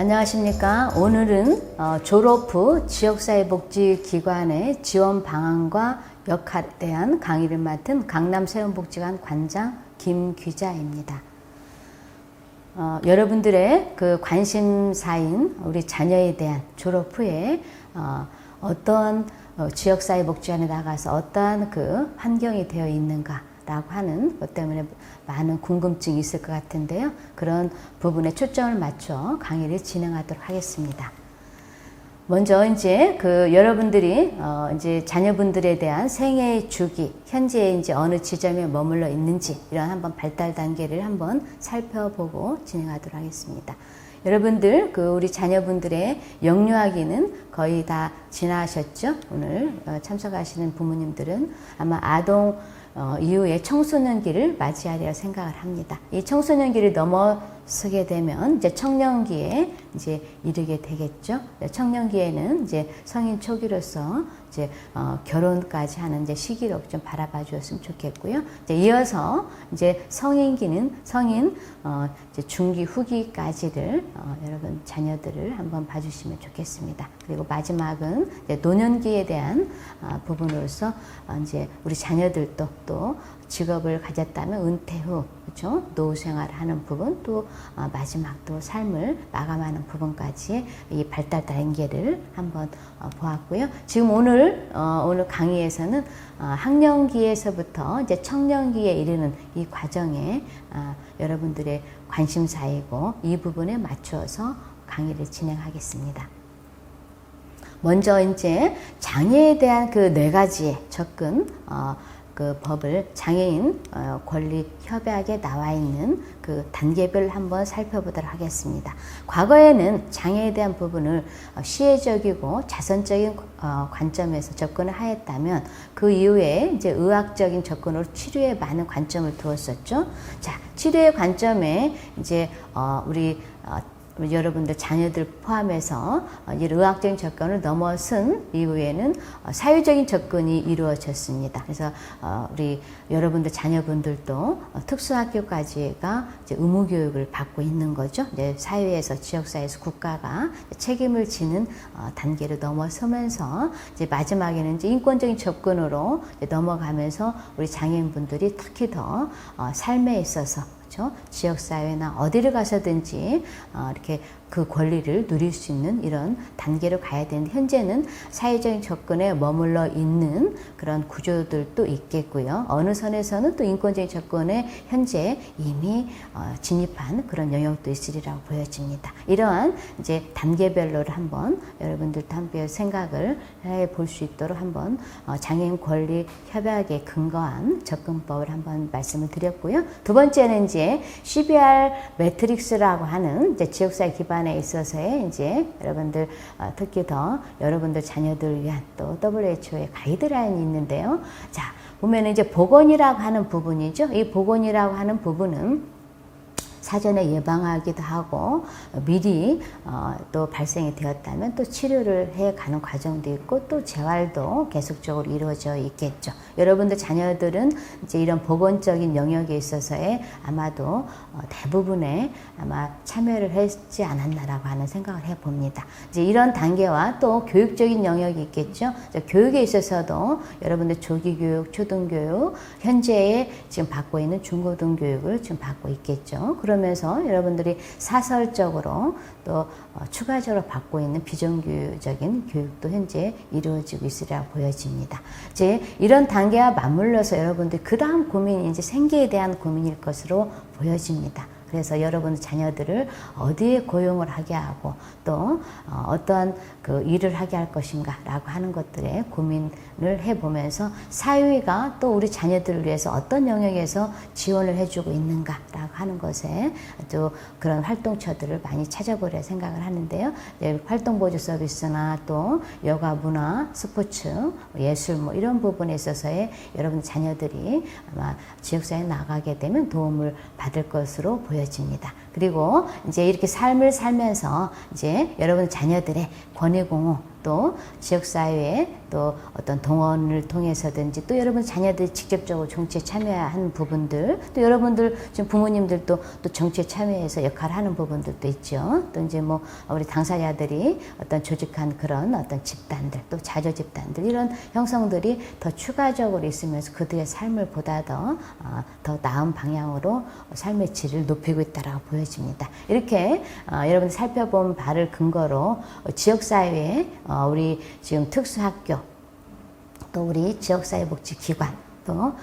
안녕하십니까. 오늘은 졸업 후 지역사회복지기관의 지원 방안과 역할에 대한 강의를 맡은 강남세운복지관 관장 김귀자입니다. 여러분들의 그 관심사인 우리 자녀에 대한 졸업 후에 어떤 지역사회복지관에 나가서 어떠한 그 환경이 되어 있는가 라고 하는 것 때문에 많은 궁금증이 있을 것 같은데요. 그런 부분에 초점을 맞춰 강의를 진행하도록 하겠습니다. 먼저 이제 그 여러분들이 이제 자녀분들에 대한 생애의 주기, 현재 이제 어느 지점에 머물러 있는지 이런 한번 발달 단계를 한번 살펴보고 진행하도록 하겠습니다. 여러분들 그 우리 자녀분들의 영유아기는 거의 다 지나셨죠? 오늘 참석하시는 부모님들은 아마 아동 이후에 청소년기를 맞이하리라 생각을 합니다. 이 청소년기를 넘어서게 되면 이제 청년기에 이제 이르게 되겠죠. 청년기에는 이제 성인 초기로서 이제 결혼까지 하는 이제 시기로 좀 바라봐 주었으면 좋겠고요. 이제 이어서 이제 성인기는 이제 중기 후기까지를 여러분 자녀들을 한번 봐주시면 좋겠습니다. 그리고 마지막은 이제 노년기에 대한 부분으로서 이제 우리 자녀들도 또 직업을 가졌다면 은퇴 후 그렇죠? 노후 생활을 하는 부분 또 마지막 또 삶을 마감하는 부분까지 이 발달 단계를 한번 보았고요. 지금 오늘 강의에서는 학령기에서부터 이제 청년기에 이르는 이 과정에 여러분들의 관심사이고 이 부분에 맞추어서 강의를 진행하겠습니다. 먼저 이제 장애에 대한 그 4가지의 접근 그 법을 장애인 권리 협약에 나와 있는 그 단계별 한번 살펴보도록 하겠습니다. 과거에는 장애에 대한 부분을 시혜적이고 자선적인 관점에서 접근을 하였다면 그 이후에 이제 의학적인 접근으로 치료에 많은 관점을 두었었죠. 자, 치료의 관점에 이제 우리 여러분들 자녀들 포함해서 의학적인 접근을 넘어선 이후에는 사회적인 접근이 이루어졌습니다. 그래서 우리 여러분들 자녀분들도 특수학교까지가 이제 의무교육을 받고 있는 거죠. 이제 사회에서 지역사회에서 국가가 책임을 지는 단계를 넘어서면서 이제 마지막에는 이제 인권적인 접근으로 이제 넘어가면서 우리 장애인분들이 특히 더 삶에 있어서 그렇죠? 지역사회나 어디를 가서든지 이렇게 그 권리를 누릴 수 있는 이런 단계로 가야 되는데 현재는 사회적인 접근에 머물러 있는 그런 구조들도 있겠고요. 어느 선에서는 또 인권적인 접근에 현재 이미 진입한 그런 영역도 있으리라고 보여집니다. 이러한 이제 단계별로를 한번 여러분들도 함께 생각을 해볼 수 있도록 한번 장애인 권리 협약에 근거한 접근법을 한번 말씀을 드렸고요. 두 번째는 이제 CBR 매트릭스라고 하는 이제 지역사회 기반에 있어서의 이제 여러분들 특히 더 여러분들 자녀들을 위한 또 WHO의 가이드라인이 있는데요. 자, 보면 이제 보건이라고 하는 부분이죠. 이 보건이라고 하는 부분은 사전에 예방하기도 하고 미리 또 발생이 되었다면 또 치료를 해가는 과정도 있고 또 재활도 계속적으로 이루어져 있겠죠. 여러분들 자녀들은 이제 이런 보건적인 영역에 있어서의 아마도 대부분의 아마 참여를 했지 않았나라고 하는 생각을 해봅니다. 이제 이런 단계와 또 교육적인 영역이 있겠죠. 교육에 있어서도 여러분들 조기교육, 초등교육, 현재에 지금 받고 있는 중고등교육을 지금 받고 있겠죠. 그러면서 여러분들이 사설적으로 또 추가적으로 받고 있는 비정규적인 교육도 현재 이루어지고 있으리라고 보여집니다. 이제 이런 단계와 맞물려서 여러분들 그 다음 고민이 이제 생계에 대한 고민일 것으로 보여집니다. 그래서 여러분 자녀들을 어디에 고용을 하게 하고 또 어떠한 그 일을 하게 할 것인가 라고 하는 것들에 고민을 해보면서 사회가 또 우리 자녀들을 위해서 어떤 영역에서 지원을 해주고 있는가 라고 하는 것에 또 그런 활동처들을 많이 찾아보려 생각을 하는데요. 활동보조 서비스나 또 여가 문화, 스포츠, 예술 뭐 이런 부분에 있어서의 여러분 자녀들이 아마 지역사회에 나가게 되면 도움을 받을 것으로 보여집니다. 그리고 이제 이렇게 삶을 살면서 이제 여러분 자녀들의 권익 공호 또 지역사회에 또 어떤 동원을 통해서든지 또 여러분 자녀들이 직접적으로 정치에 참여하는 부분들 또 여러분들 지금 부모님들도 또 정치에 참여해서 역할을 하는 부분들도 있죠. 또 이제 뭐 우리 당사자들이 어떤 조직한 그런 어떤 집단들 또 자조 집단들 이런 형성들이 더 추가적으로 있으면서 그들의 삶을 보다 더 나은 방향으로 삶의 질을 높이고 있다라고 보여집니다. 이렇게 여러분들 살펴본 바를 근거로 지역사회에 우리 지금 특수학교 또 우리 지역사회복지기관 또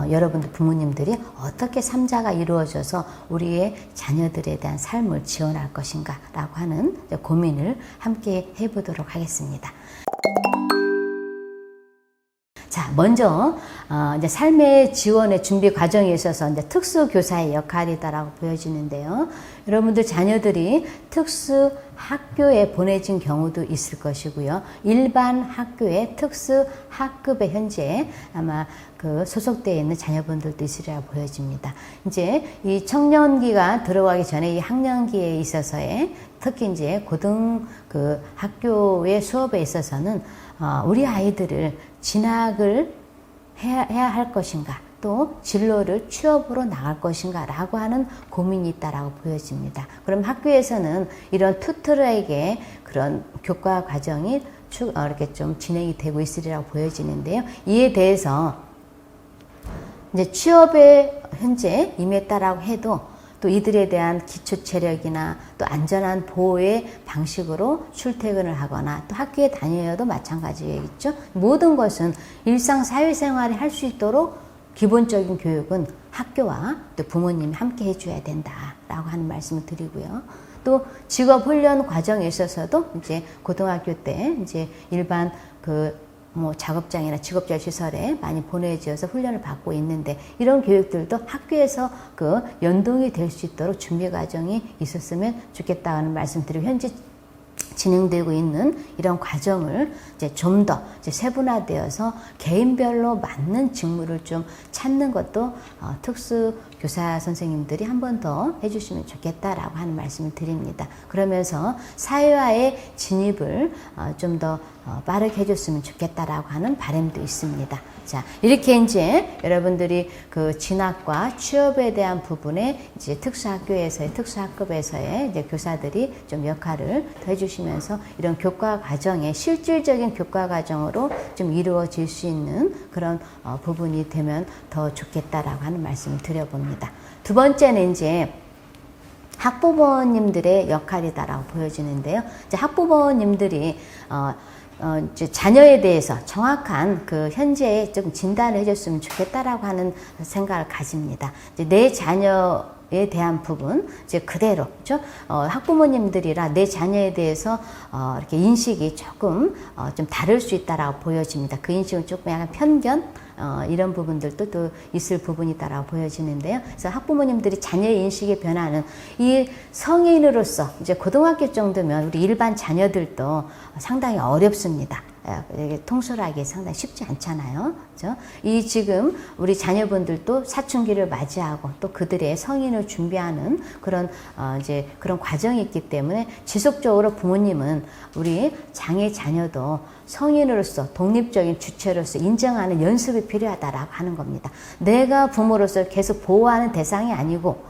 여러분들 부모님들이 어떻게 삼자가 이루어져서 우리의 자녀들에 대한 삶을 지원할 것인가 라고 하는 고민을 함께 해보도록 하겠습니다. 자, 먼저 이제 삶의 지원의 준비 과정에 있어서 이제 특수교사의 역할이다라고 보여지는데요. 여러분들 자녀들이 특수 학교에 보내진 경우도 있을 것이고요. 일반 학교의 특수 학급에 현재 아마 그 소속되어 있는 자녀분들도 있으리라 보여집니다. 이제 이 청년기가 들어가기 전에 이 학년기에 있어서의 특히 이제 고등 그 학교의 수업에 있어서는 우리 아이들을 진학을 해야 할 것인가 또 진로를 취업으로 나갈 것인가 라고 하는 고민이 있다라고 보여집니다. 그럼 학교에서는 이런 투트러에게 그런 교과 과정이 이렇게 좀 진행이 되고 있으리라고 보여지는데요. 이에 대해서 이제 취업에 현재 임했다라고 해도 또 이들에 대한 기초 체력이나 또 안전한 보호의 방식으로 출퇴근을 하거나 또 학교에 다녀도 마찬가지겠죠. 모든 것은 일상 사회생활을 할 수 있도록 기본적인 교육은 학교와 또 부모님이 함께 해줘야 된다라고 하는 말씀을 드리고요. 또 직업 훈련 과정에 있어서도 이제 고등학교 때 이제 일반 작업장이나 직업자 시설에 많이 보내져서 훈련을 받고 있는데 이런 교육들도 학교에서 그 연동이 될 수 있도록 준비 과정이 있었으면 좋겠다는 말씀드리고 현재 진행되고 있는 이런 과정을 이제 좀 더 세분화되어서 개인별로 맞는 직무를 좀 찾는 것도 특수 교사 선생님들이 한 번 더 해주시면 좋겠다라고 하는 말씀을 드립니다. 그러면서 사회화의 진입을 좀 더 빠르게 해줬으면 좋겠다라고 하는 바람도 있습니다. 자, 이렇게 이제 여러분들이 그 진학과 취업에 대한 부분에 이제 특수학교에서의 특수학급에서의 이제 교사들이 좀 역할을 더 해주시면서 이런 교과 과정에 실질적인 교과 과정으로 좀 이루어질 수 있는 그런 부분이 되면 더 좋겠다라고 하는 말씀을 드려봅니다. 두 번째는 이제 학부모님들의 역할이다라고 보여지는데요. 이제 학부모님들이 이제 자녀에 대해서 정확한 그 현재의 좀 진단을 해줬으면 좋겠다라고 하는 생각을 가집니다. 이제 내 자녀에 대한 부분, 이제 그대로, 그죠? 학부모님들이라 내 자녀에 대해서, 이렇게 인식이 조금, 좀 다를 수 있다라고 보여집니다. 그 인식은 조금 약간 편견? 이런 부분들도 또 있을 부분이다라고 보여지는데요. 그래서 학부모님들이 자녀의 인식의 변화는 이 성인으로서 이제 고등학교 정도면 우리 일반 자녀들도 상당히 어렵습니다. 이게 통솔하기 상당히 쉽지 않잖아요. 그죠? 이 지금 우리 자녀분들도 사춘기를 맞이하고 또 그들의 성인을 준비하는 그런 이제 그런 과정이 있기 때문에 지속적으로 부모님은 우리 장애 자녀도 성인으로서 독립적인 주체로서 인정하는 연습이 필요하다라고 하는 겁니다. 내가 부모로서 계속 보호하는 대상이 아니고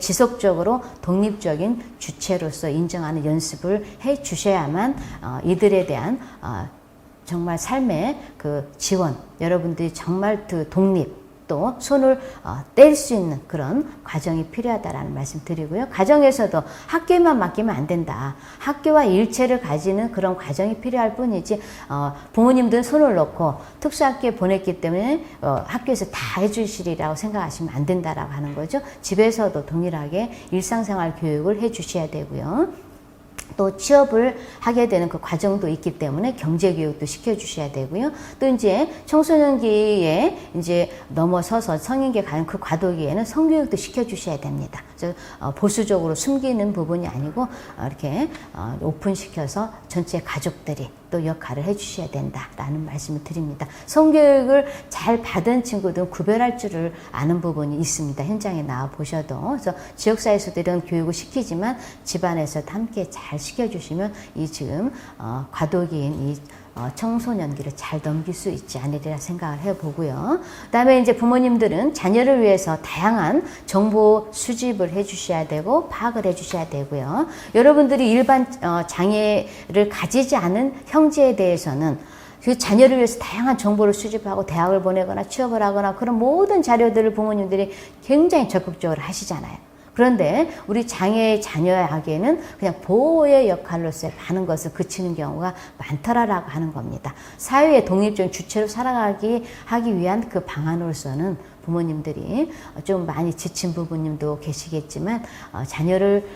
지속적으로 독립적인 주체로서 인정하는 연습을 해 주셔야만 이들에 대한 정말 삶의 그 지원, 여러분들이 정말 그 독립, 또 손을 뗄 수 있는 그런 과정이 필요하다라는 말씀 드리고요. 가정에서도 학교에만 맡기면 안 된다. 학교와 일체를 가지는 그런 과정이 필요할 뿐이지 부모님들은 손을 놓고 특수학교에 보냈기 때문에 학교에서 다 해주시리라고 생각하시면 안 된다라고 하는 거죠. 집에서도 동일하게 일상생활 교육을 해주셔야 되고요. 또 취업을 하게 되는 그 과정도 있기 때문에 경제교육도 시켜주셔야 되고요. 또 이제 청소년기에 이제 넘어서서 성인기에 가는 그 과도기에는 성교육도 시켜주셔야 됩니다. 그래서 보수적으로 숨기는 부분이 아니고 이렇게 오픈시켜서 전체 가족들이 또 역할을 해주셔야 된다라는 말씀을 드립니다. 성교육을 잘 받은 친구들은 구별할 줄을 아는 부분이 있습니다. 현장에 나와 보셔도. 그래서 지역사회에서도 이런 교육을 시키지만 집안에서도 함께 잘 시켜주시면 이 지금 과도기인 이 청소년기를 잘 넘길 수 있지 않으리라 생각을 해보고요. 그 다음에 이제 부모님들은 자녀를 위해서 다양한 정보 수집을 해주셔야 되고 파악을 해주셔야 되고요. 여러분들이 일반 장애를 가지지 않은 형제에 대해서는 그 자녀를 위해서 다양한 정보를 수집하고 대학을 보내거나 취업을 하거나 그런 모든 자료들을 부모님들이 굉장히 적극적으로 하시잖아요. 그런데 우리 장애의 자녀에게는 그냥 보호의 역할로서 많은 것을 그치는 경우가 많더라라고 하는 겁니다. 사회의 독립적인 주체로 하기 위한 그 방안으로서는 부모님들이 좀 많이 지친 부모님도 계시겠지만 자녀를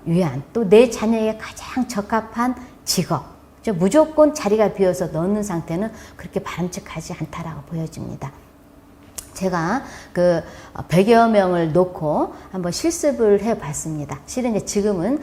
위한 또 내 자녀에게 가장 적합한 직업, 무조건 자리가 비어서 넣는 상태는 그렇게 바람직하지 않다라고 보여집니다. 제가 그 100여 명을 놓고 한번 실습을 해봤습니다. 실은 이제 지금은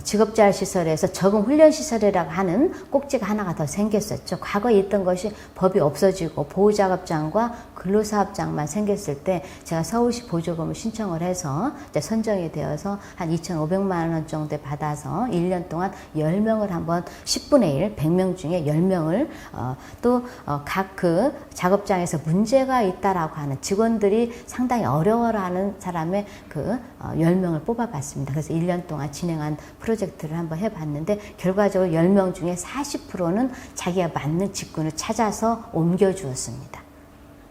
직업재활시설에서 적응훈련시설이라고 하는 꼭지가 하나가 더 생겼었죠. 과거에 있던 것이 법이 없어지고 보호작업장과 근로사업장만 생겼을 때 제가 서울시 보조금을 신청을 해서 이제 선정이 되어서 한 2,500만 원 정도 받아서 1년 동안 10명을 한번 10분의 1, 100명 중에 10명을 또 각 그 작업장에서 문제가 있다라고 하는 직원들이 상당히 어려워하는 사람의 그 10명을 뽑아봤습니다. 그래서 1년 동안 진행한 프로젝트를 한번 해봤는데 결과적으로 10명 중에 40%는 자기가 맞는 직군을 찾아서 옮겨주었습니다.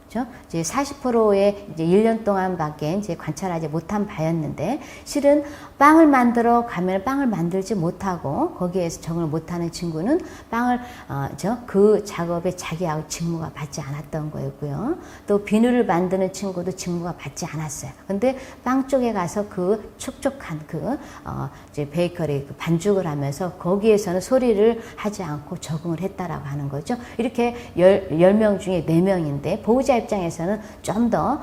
그렇죠? 이제 40%의 이제 1년 동안밖에 이제 관찰하지 못한 바였는데 실은 빵을 만들어 가면 빵을 만들지 못하고 거기에서 적응을 못하는 친구는 빵을 그 작업에 자기하고 직무가 맞지 않았던 거였고요. 또 비누를 만드는 친구도 직무가 맞지 않았어요. 근데 빵 쪽에 가서 그 촉촉한 이제 베이커리 반죽을 하면서 거기에서는 소리를 하지 않고 적응을 했다라고 하는 거죠. 이렇게 10명 중에 4명인데 보호자 입장에서는 좀 더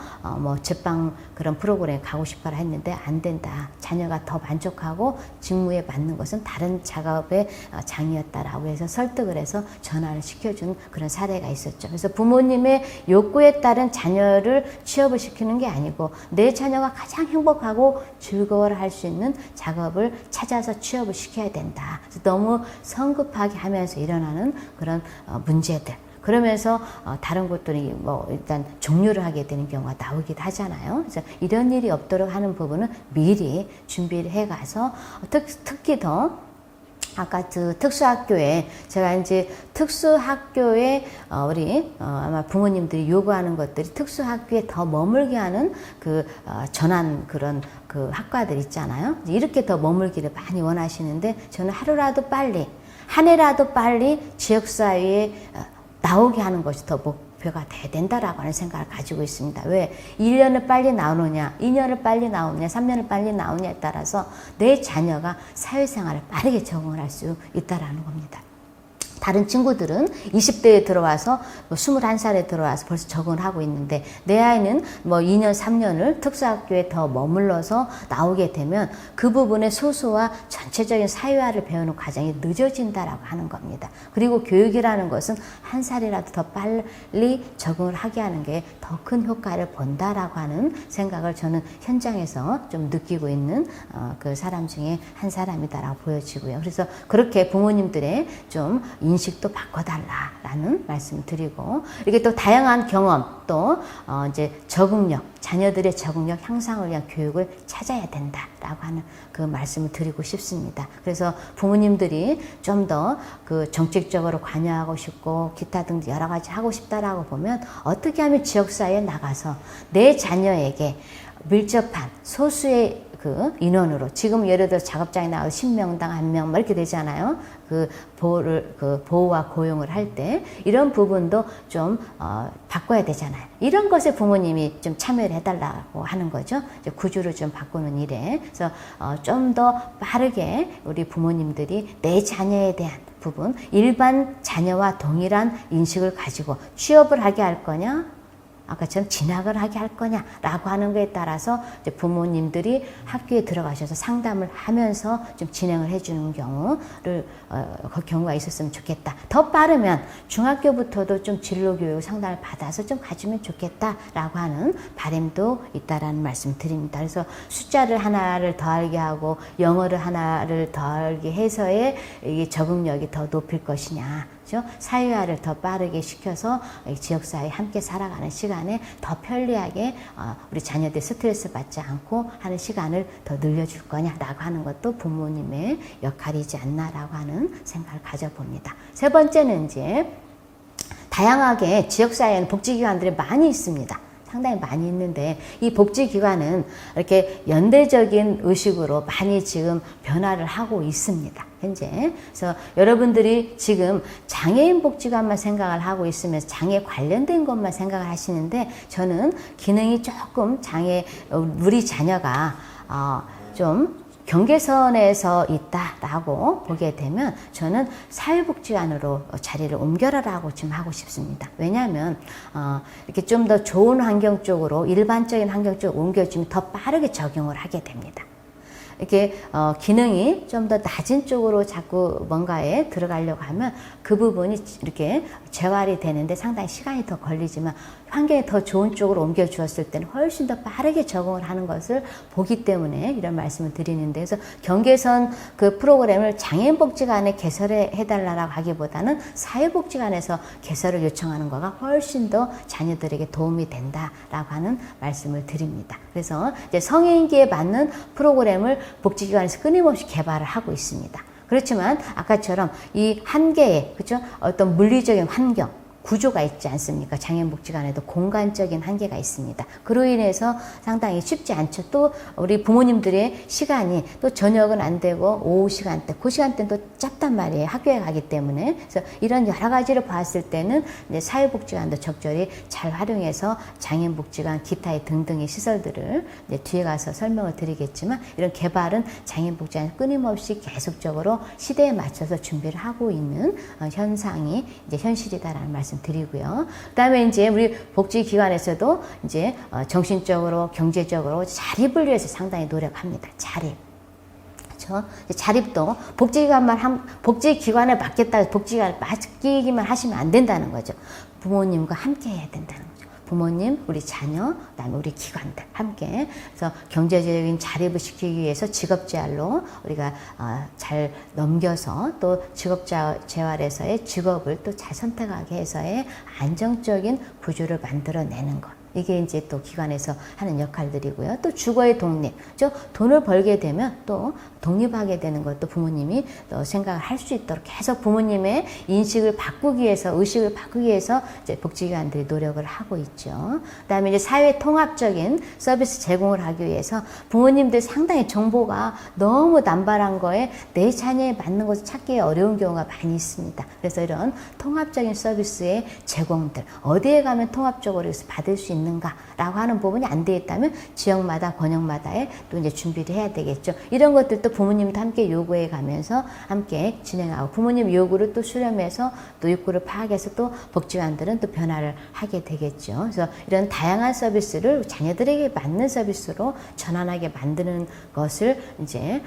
제빵 그런 프로그램에 가고 싶어라 했는데 안 된다. 자녀가 더 만족하고 직무에 맞는 것은 다른 작업의 장이었다라고 해서 설득을 해서 전환을 시켜준 그런 사례가 있었죠. 그래서 부모님의 욕구에 따른 자녀를 취업을 시키는 게 아니고 내 자녀가 가장 행복하고 즐거워할 수 있는 작업을 찾아서 취업을 시켜야 된다. 그래서 너무 성급하게 하면서 일어나는 그런 문제들. 그러면서 다른 곳들이 일단 종료를 하게 되는 경우가 나오기도 하잖아요. 그래서 이런 일이 없도록 하는 부분은 미리 준비를 해가서 특히 더 아까 그 특수학교에 제가 이제 특수학교에 우리 아마 부모님들이 요구하는 것들이 특수학교에 더 머물게 하는 그 전환 그런 그 학과들 있잖아요. 이렇게 더 머물기를 많이 원하시는데 저는 하루라도 빨리 한 해라도 빨리 지역사회에 나오게 하는 것이 더 목표가 돼야 된다라고 하는 생각을 가지고 있습니다. 왜? 1년을 빨리 나오느냐, 2년을 빨리 나오느냐, 3년을 빨리 나오느냐에 따라서 내 자녀가 사회생활을 빠르게 적응을 할 수 있다라는 겁니다. 다른 친구들은 20대에 들어와서 21살에 들어와서 벌써 적응을 하고 있는데 내 아이는 2년, 3년을 특수학교에 더 머물러서 나오게 되면 그 부분의 소수와 전체적인 사회화를 배우는 과정이 늦어진다라고 하는 겁니다. 그리고 교육이라는 것은 한 살이라도 더 빨리 적응을 하게 하는 게 더 큰 효과를 본다라고 하는 생각을 저는 현장에서 좀 느끼고 있는 그 사람 중에 한 사람이다라고 보여지고요. 그래서 그렇게 부모님들의 좀 인식도 바꿔달라라는 말씀을 드리고 이렇게 또 다양한 경험 또 이제 적응력 자녀들의 적응력 향상을 위한 교육을 찾아야 된다라고 하는 그 말씀을 드리고 싶습니다. 그래서 부모님들이 좀 더 그 정책적으로 관여하고 싶고 기타 등 여러 가지 하고 싶다라고 보면 어떻게 하면 지역사회에 나가서 내 자녀에게 밀접한 소수의 그 인원으로 지금 예를 들어 작업장에 나와서 10명당 1명 이렇게 되잖아요. 그 보호와 고용을 할 때 이런 부분도 좀 바꿔야 되잖아요. 이런 것에 부모님이 좀 참여를 해달라고 하는 거죠. 이제 구조를 좀 바꾸는 일에 그래서 좀 더 빠르게 우리 부모님들이 내 자녀에 대한 부분 일반 자녀와 동일한 인식을 가지고 취업을 하게 할 거냐 아까처럼 진학을 하게 할 거냐라고 하는 거에 따라서 이제 부모님들이 학교에 들어가셔서 상담을 하면서 좀 진행을 해주는 그 경우가 있었으면 좋겠다. 더 빠르면 중학교부터도 좀 진로 교육 상담을 받아서 좀 가지면 좋겠다라고 하는 바람도 있다라는 말씀 드립니다. 그래서 숫자를 하나를 더 알게 하고 영어를 하나를 더 알게 해서의 이게 적응력이 더 높일 것이냐. 그렇죠? 사회화를 더 빠르게 시켜서 지역사회에 함께 살아가는 시간에 더 편리하게 우리 자녀들 스트레스 받지 않고 하는 시간을 더 늘려줄 거냐라고 하는 것도 부모님의 역할이지 않나라고 하는 생각을 가져봅니다. 세 번째는 이제 다양하게 지역사회에는 복지기관들이 많이 있습니다. 상당히 많이 있는데 이 복지기관은 이렇게 연대적인 의식으로 많이 지금 변화를 하고 있습니다. 현재. 그래서 여러분들이 지금 장애인 복지관만 생각을 하고 있으면서 장애 관련된 것만 생각을 하시는데 저는 기능이 조금 우리 자녀가 좀 경계선에서 있다라고 보게 되면 저는 사회복지관으로 자리를 옮겨라라고 좀 하고 싶습니다. 왜냐하면 이렇게 좀 더 좋은 환경 쪽으로 일반적인 환경 쪽으로 옮겨주면 더 빠르게 적용을 하게 됩니다. 이렇게 기능이 좀 더 낮은 쪽으로 자꾸 뭔가에 들어가려고 하면 그 부분이 이렇게 재활이 되는데 상당히 시간이 더 걸리지만 환경이 더 좋은 쪽으로 옮겨 주었을 때는 훨씬 더 빠르게 적응을 하는 것을 보기 때문에 이런 말씀을 드리는데, 그래서 경계선 그 프로그램을 장애인복지관에 개설해 달라고 하기보다는 사회복지관에서 개설을 요청하는 거가 훨씬 더 자녀들에게 도움이 된다라고 하는 말씀을 드립니다. 그래서 이제 성인기에 맞는 프로그램을 복지기관에서 끊임없이 개발을 하고 있습니다. 그렇지만 아까처럼 이 한계에, 그죠? 어떤 물리적인 환경, 구조가 있지 않습니까? 장애인복지관에도 공간적인 한계가 있습니다. 그로 인해서 상당히 쉽지 않죠. 또 우리 부모님들의 시간이 또 저녁은 안 되고 오후 시간대, 그 시간대는 또 짧단 말이에요. 학교에 가기 때문에. 그래서 이런 여러 가지를 봤을 때는 이제 사회복지관도 적절히 잘 활용해서 장애인복지관 기타의 등등의 시설들을 이제 뒤에 가서 설명을 드리겠지만 이런 개발은 장애인복지관 끊임없이 계속적으로 시대에 맞춰서 준비를 하고 있는 현상이 이제 현실이다라는 말씀 드리고요. 그다음에 이제 우리 복지기관에서도 이제 정신적으로, 경제적으로 자립을 위해서 상당히 노력합니다. 자립. 그렇죠? 자립도 복지기관에 맡겠다, 복지기관에 맡기기만 하시면 안 된다는 거죠. 부모님과 함께 해야 된다는 거죠. 부모님, 우리 자녀, 그다음에 우리 기관들 함께. 그래서 경제적인 자립을 시키기 위해서 직업재활로 우리가 잘 넘겨서 또 직업재활에서의 직업을 또 잘 선택하게 해서의 안정적인 구조를 만들어내는 것. 이게 이제 또 기관에서 하는 역할들이고요. 또 주거의 독립. 돈을 벌게 되면 또 독립하게 되는 것도 부모님이 또 생각을 할 수 있도록 계속 부모님의 인식을 바꾸기 위해서, 의식을 바꾸기 위해서 이제 복지기관들이 노력을 하고 있죠. 그 다음에 이제 사회 통합적인 서비스 제공을 하기 위해서 부모님들 상당히 정보가 너무 남발한 거에 내 자녀에 맞는 것을 찾기 어려운 경우가 많이 있습니다. 그래서 이런 통합적인 서비스의 제공들, 어디에 가면 통합적으로 받을 수 있는가라고 하는 부분이 안 되어 있다면 지역마다, 권역마다에 또 이제 준비를 해야 되겠죠. 이런 것들도 부모님도 함께 요구해 가면서 함께 진행하고, 부모님 요구를 또 수렴해서 또 욕구를 파악해서 또 복지관들은 또 변화를 하게 되겠죠. 그래서 이런 다양한 서비스를 자녀들에게 맞는 서비스로 전환하게 만드는 것을 이제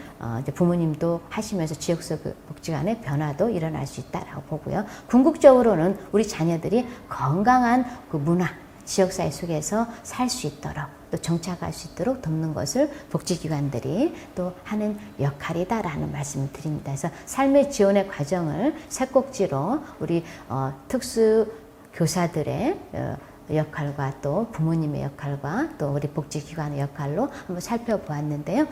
부모님도 하시면서 지역서 복지관의 변화도 일어날 수 있다라고 보고요. 궁극적으로는 우리 자녀들이 건강한 그 문화, 지역사회 속에서 살 수 있도록, 또 정착할 수 있도록 돕는 것을 복지기관들이 또 하는 역할이다라는 말씀을 드립니다. 그래서 삶의 지원의 과정을 세 꼭지로 우리 특수교사들의 역할과 또 부모님의 역할과 또 우리 복지기관의 역할로 한번 살펴보았는데요.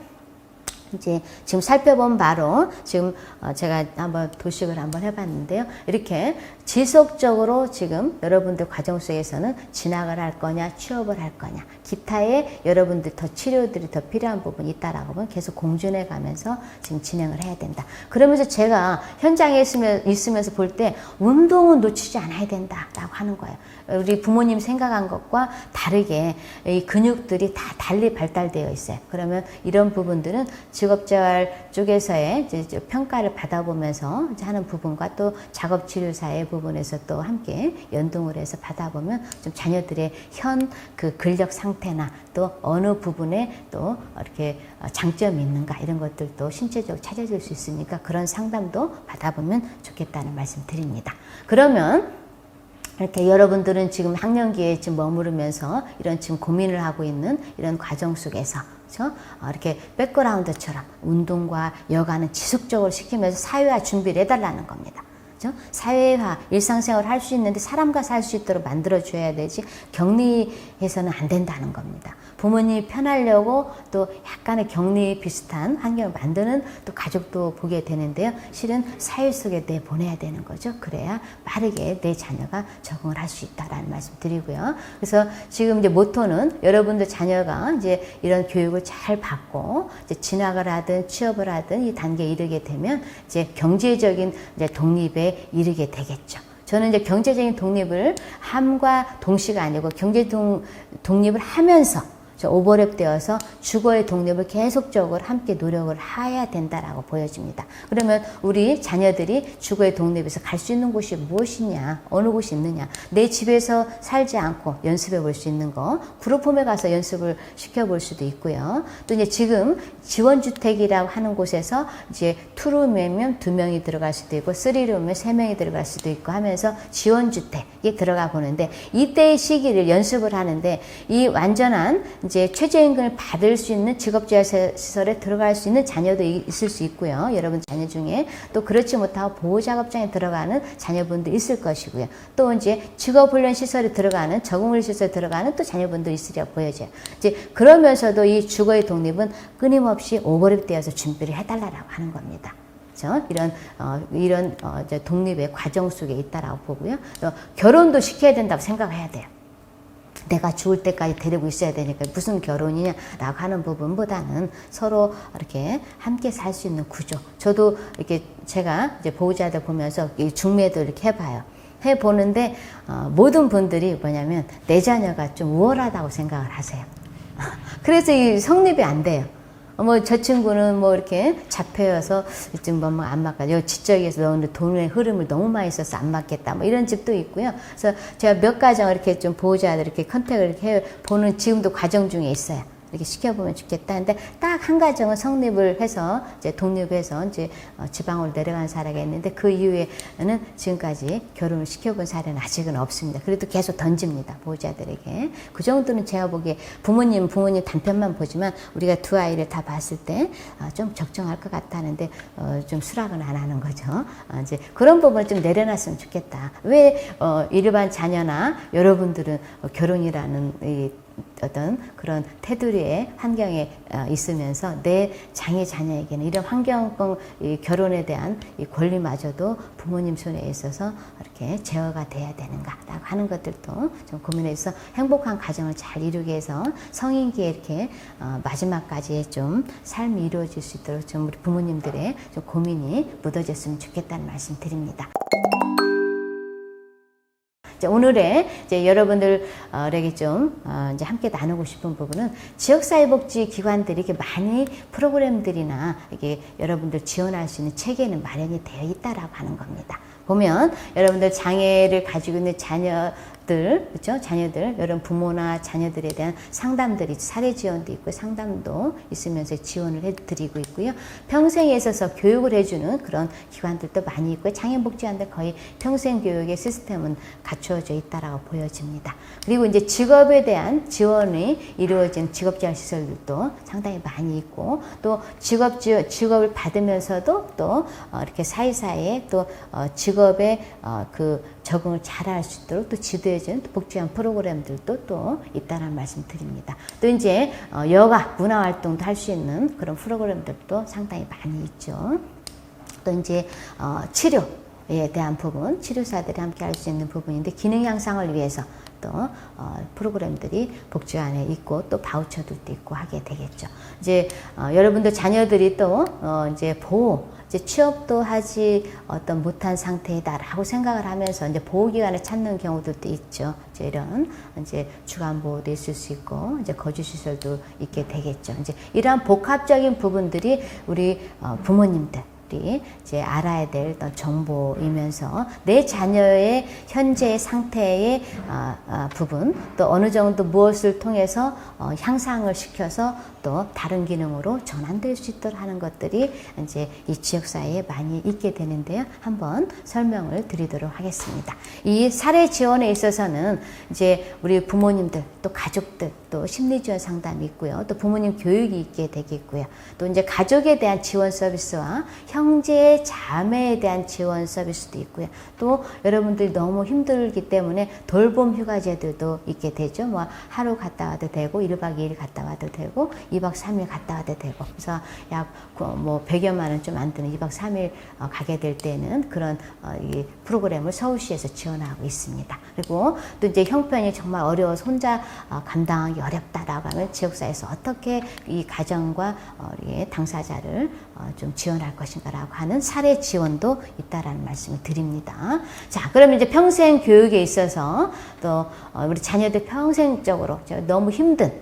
이제 지금 살펴본 바로 지금 제가 한번 도식을 한번 해봤는데요. 이렇게 지속적으로 지금 여러분들 과정 속에서는 진학을 할 거냐, 취업을 할 거냐, 기타의 여러분들 더 치료들이 더 필요한 부분이 있다라고 하면 계속 공존해 가면서 지금 진행을 해야 된다. 그러면서 제가 현장에 있으면서 볼 때 운동은 놓치지 않아야 된다라고 하는 거예요. 우리 부모님 생각한 것과 다르게 이 근육들이 다 달리 발달되어 있어요. 그러면 이런 부분들은 직업재활 쪽에서의 이제 평가를 받아보면서 이제 하는 부분과 또 작업치료사의 부분에서 또 함께 연동을 해서 받아보면 좀 자녀들의 현 그 근력 상태나 또 어느 부분에 또 이렇게 장점이 있는가 이런 것들도 신체적으로 찾아줄 수 있으니까 그런 상담도 받아보면 좋겠다는 말씀 드립니다. 그러면 이렇게 여러분들은 지금 학령기에 지금 머무르면서 이런 지금 고민을 하고 있는 이런 과정 속에서 그렇죠? 이렇게 백그라운드처럼 운동과 여가는 지속적으로 시키면서 사회화 준비를 해달라는 겁니다. 그렇죠? 사회화, 일상생활을 할 수 있는데 사람과 살 수 있도록 만들어줘야 되지 격리해서는 안 된다는 겁니다. 부모님이 편하려고 또 약간의 격리 비슷한 환경을 만드는 또 가족도 보게 되는데요. 실은 사회 속에 내보내야 되는 거죠. 그래야 빠르게 내 자녀가 적응을 할 수 있다라는 말씀 드리고요. 그래서 지금 이제 모토는 여러분들 자녀가 이제 이런 교육을 잘 받고 이제 진학을 하든 취업을 하든 이 단계에 이르게 되면 이제 경제적인 이제 독립에 이르게 되겠죠. 저는 이제 경제적인 독립을 함과 동시가 아니고 독립을 하면서 오버랩 되어서 주거의 독립을 계속적으로 함께 노력을 해야 된다라고 보여집니다. 그러면 우리 자녀들이 주거의 독립에서 갈 수 있는 곳이 무엇이냐, 어느 곳이 있느냐, 내 집에서 살지 않고 연습해 볼 수 있는 거, 그룹홈에 가서 연습을 시켜볼 수도 있고요. 또 이제 지금 지원주택이라고 하는 곳에서 이제 투룸이면 2명이 들어갈 수도 있고, 3룸이면 3명이 들어갈 수도 있고 하면서 지원주택에 들어가 보는데, 이때의 시기를 연습을 하는데, 이 완전한 이제 최저임금을 받을 수 있는 직업재활시설에 들어갈 수 있는 자녀도 있을 수 있고요. 여러분 자녀 중에 또 그렇지 못하고 보호작업장에 들어가는 자녀분들 있을 것이고요. 또 이제 직업훈련시설에 들어가는 적응훈련시설에 들어가는 또 자녀분들 있으리라고 보여져요. 이제 그러면서도 이 주거의 독립은 끊임없이 오버랩되어서 준비를 해달라고 하는 겁니다. 그렇죠? 이런 이제 독립의 과정 속에 있다라고 보고요. 또 결혼도 시켜야 된다고 생각해야 돼요. 내가 죽을 때까지 데리고 있어야 되니까 무슨 결혼이냐라고 하는 부분보다는 서로 이렇게 함께 살 수 있는 구조. 저도 이렇게 제가 이제 보호자들 보면서 중매도 이렇게 해봐요. 해보는데 모든 분들이 뭐냐면 내 자녀가 좀 우월하다고 생각을 하세요. 그래서 이 성립이 안 돼요. 저 친구는 이렇게 잡혀여서 좀 안 맞다. 요 지적에서 너는 돈의 흐름을 너무 많이 써서 안 맞겠다. 이런 집도 있고요. 그래서 제가 몇 가정 이렇게 좀 보호자들 이렇게 컨택을 이렇게 해 보는 지금도 과정 중에 있어요. 이렇게 시켜보면 좋겠다. 근데 딱 한 가정은 성립을 해서 이제 독립해서 이제 지방으로 내려간 사례가 있는데 그 이후에는 지금까지 결혼을 시켜본 사례는 아직은 없습니다. 그래도 계속 던집니다. 보호자들에게. 그 정도는 제가 보기에 부모님 단편만 보지만 우리가 두 아이를 다 봤을 때 좀 적정할 것 같다는데 좀 수락은 안 하는 거죠. 이제 그런 부분을 좀 내려놨으면 좋겠다. 왜 일반 자녀나 여러분들은 결혼이라는 이 어떤 그런 테두리의 환경에 있으면서 내 장애 자녀에게는 이런 환경권 결혼에 대한 이 권리마저도 부모님 손에 있어서 이렇게 제어가 돼야 되는가라고 하는 것들도 좀 고민해서 행복한 가정을 잘 이루기 위해서 성인기에 이렇게 마지막까지 좀 삶이 이루어질 수 있도록 좀 우리 부모님들의 좀 고민이 묻어졌으면 좋겠다는 말씀 드립니다. 오늘의 이제 여러분들에게 좀 이제 함께 나누고 싶은 부분은 지역사회복지기관들이 이렇게 많이 프로그램들이나 이게 여러분들 지원할 수 있는 체계는 마련이 되어 있다라고 하는 겁니다. 보면 여러분들 장애를 가지고 있는 자녀들, 그렇죠? 자녀들, 여러분 부모나 자녀들에 대한 상담들이 사례 지원도 있고 상담도 있으면서 지원을 해드리고 있고요. 평생에 있어서 교육을 해주는 그런 기관들도 많이 있고요. 장애복지관들 거의 평생 교육의 시스템은 갖추어져 있다라고 보여집니다. 그리고 이제 직업에 대한 지원이 이루어진 직업재활시설들도 상당히 많이 있고 직업을 받으면서도 또 이렇게 사이사이에 또 직업에 그 적응을 잘할 수 있도록 또 지도해주는 복지관 프로그램들도 또 있다는 말씀 드립니다. 또 이제 여가, 문화활동도 할 수 있는 그런 프로그램들도 상당히 많이 있죠. 또 이제 치료, 치료에 대한 부분, 치료사들이 함께 할 수 있는 부분인데 기능 향상을 위해서 또 프로그램들이 복지관에 있고 또 바우처들도 있고 하게 되겠죠. 이제 여러분들 자녀들이 또 이제 보호, 이제 취업도 하지 못한 상태이다라고 생각을 하면서 이제 보호기관을 찾는 경우들도 있죠. 이제 이런 이제 주간 보호도 있을 수 있고 이제 거주 시설도 있게 되겠죠. 이제 이러한 복합적인 부분들이 우리 부모님들 이제 알아야 될 어떤 정보이면서 내 자녀의 현재 상태의 부분 또 어느 정도 무엇을 통해서 향상을 시켜서 또 다른 기능으로 전환될 수 있도록 하는 것들이 이제 이 지역사회에 많이 있게 되는데요. 한번 설명을 드리도록 하겠습니다. 이 사례 지원에 있어서는 이제 우리 부모님들 또 가족들 또 심리지원 상담이 있고요. 또 부모님 교육이 있게 되겠고요. 또 이제 가족에 대한 지원 서비스와 형제, 자매에 대한 지원 서비스도 있고요. 또 여러분들이 너무 힘들기 때문에 돌봄 휴가제도도 있게 되죠. 뭐 하루 갔다 와도 되고 1박 2일 갔다 와도 되고 2박 3일 갔다 와도 되고 그래서 약 뭐 100여만 원 좀 안 드는 2박 3일 가게 될 때는 그런 이 프로그램을 서울시에서 지원하고 있습니다. 그리고 또 이제 형편이 정말 어려워서 혼자 감당하기 어렵다라고 하면 지역사회에서 어떻게 이 가정과 당사자를 좀 지원할 것인가라고 하는 사례 지원도 있다라는 말씀을 드립니다. 자, 그러면 이제 평생 교육에 있어서 또 우리 자녀들 평생적으로 너무 힘든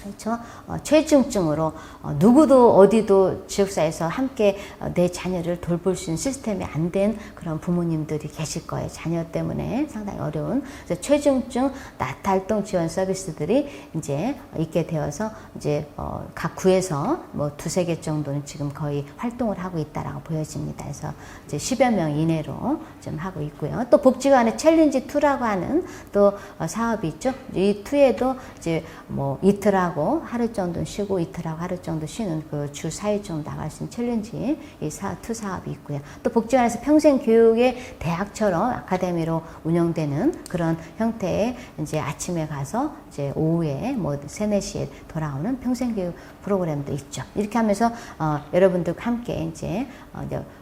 그렇죠. 최중증으로 누구도 어디도 지역사회에서 함께 내 자녀를 돌볼 수 있는 시스템이 안 된 그런 부모님들이 계실 거예요. 자녀 때문에 상당히 어려운 그래서 최중증 나탈동 지원 서비스들이 이제 있게 되어서 이제 각 구에서 뭐 2-3개 정도는 지금 거의 활동을 하고 있다라고 보여집니다. 그래서 이제 10여 명 이내로 좀 하고 있고요. 또 복지관의 챌린지 2라고 하는 또 사업이 있죠. 이 2에도 이제 뭐 이틀하고 하루 정도 쉬고 이틀하고 하루 정도 쉬는 그 주 4일 정도 나갈 수 있는 챌린지 이 투 사업이 있고요. 또 복지관에서 평생 교육의 대학처럼 아카데미로 운영되는 그런 형태의 이제 아침에 가서 이제 오후에 뭐 3-4시에 돌아오는 평생 교육 프로그램도 있죠. 이렇게 하면서 여러분들과 함께 이제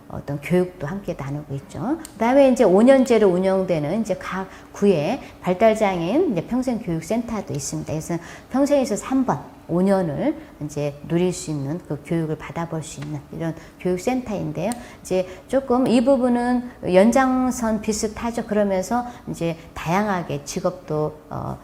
어떤 교육도 함께 나누고 있죠. 그 다음에 이제 5년제로 운영되는 이제 각 구에 발달장애인 이제 평생교육센터도 있습니다. 그래서 평생에 있어서 한 번 5년을 이제 누릴 수 있는 그 교육을 받아볼 수 있는 이런 교육센터인데요. 이제 조금 이 부분은 연장선 비슷하죠. 그러면서 이제 다양하게 직업도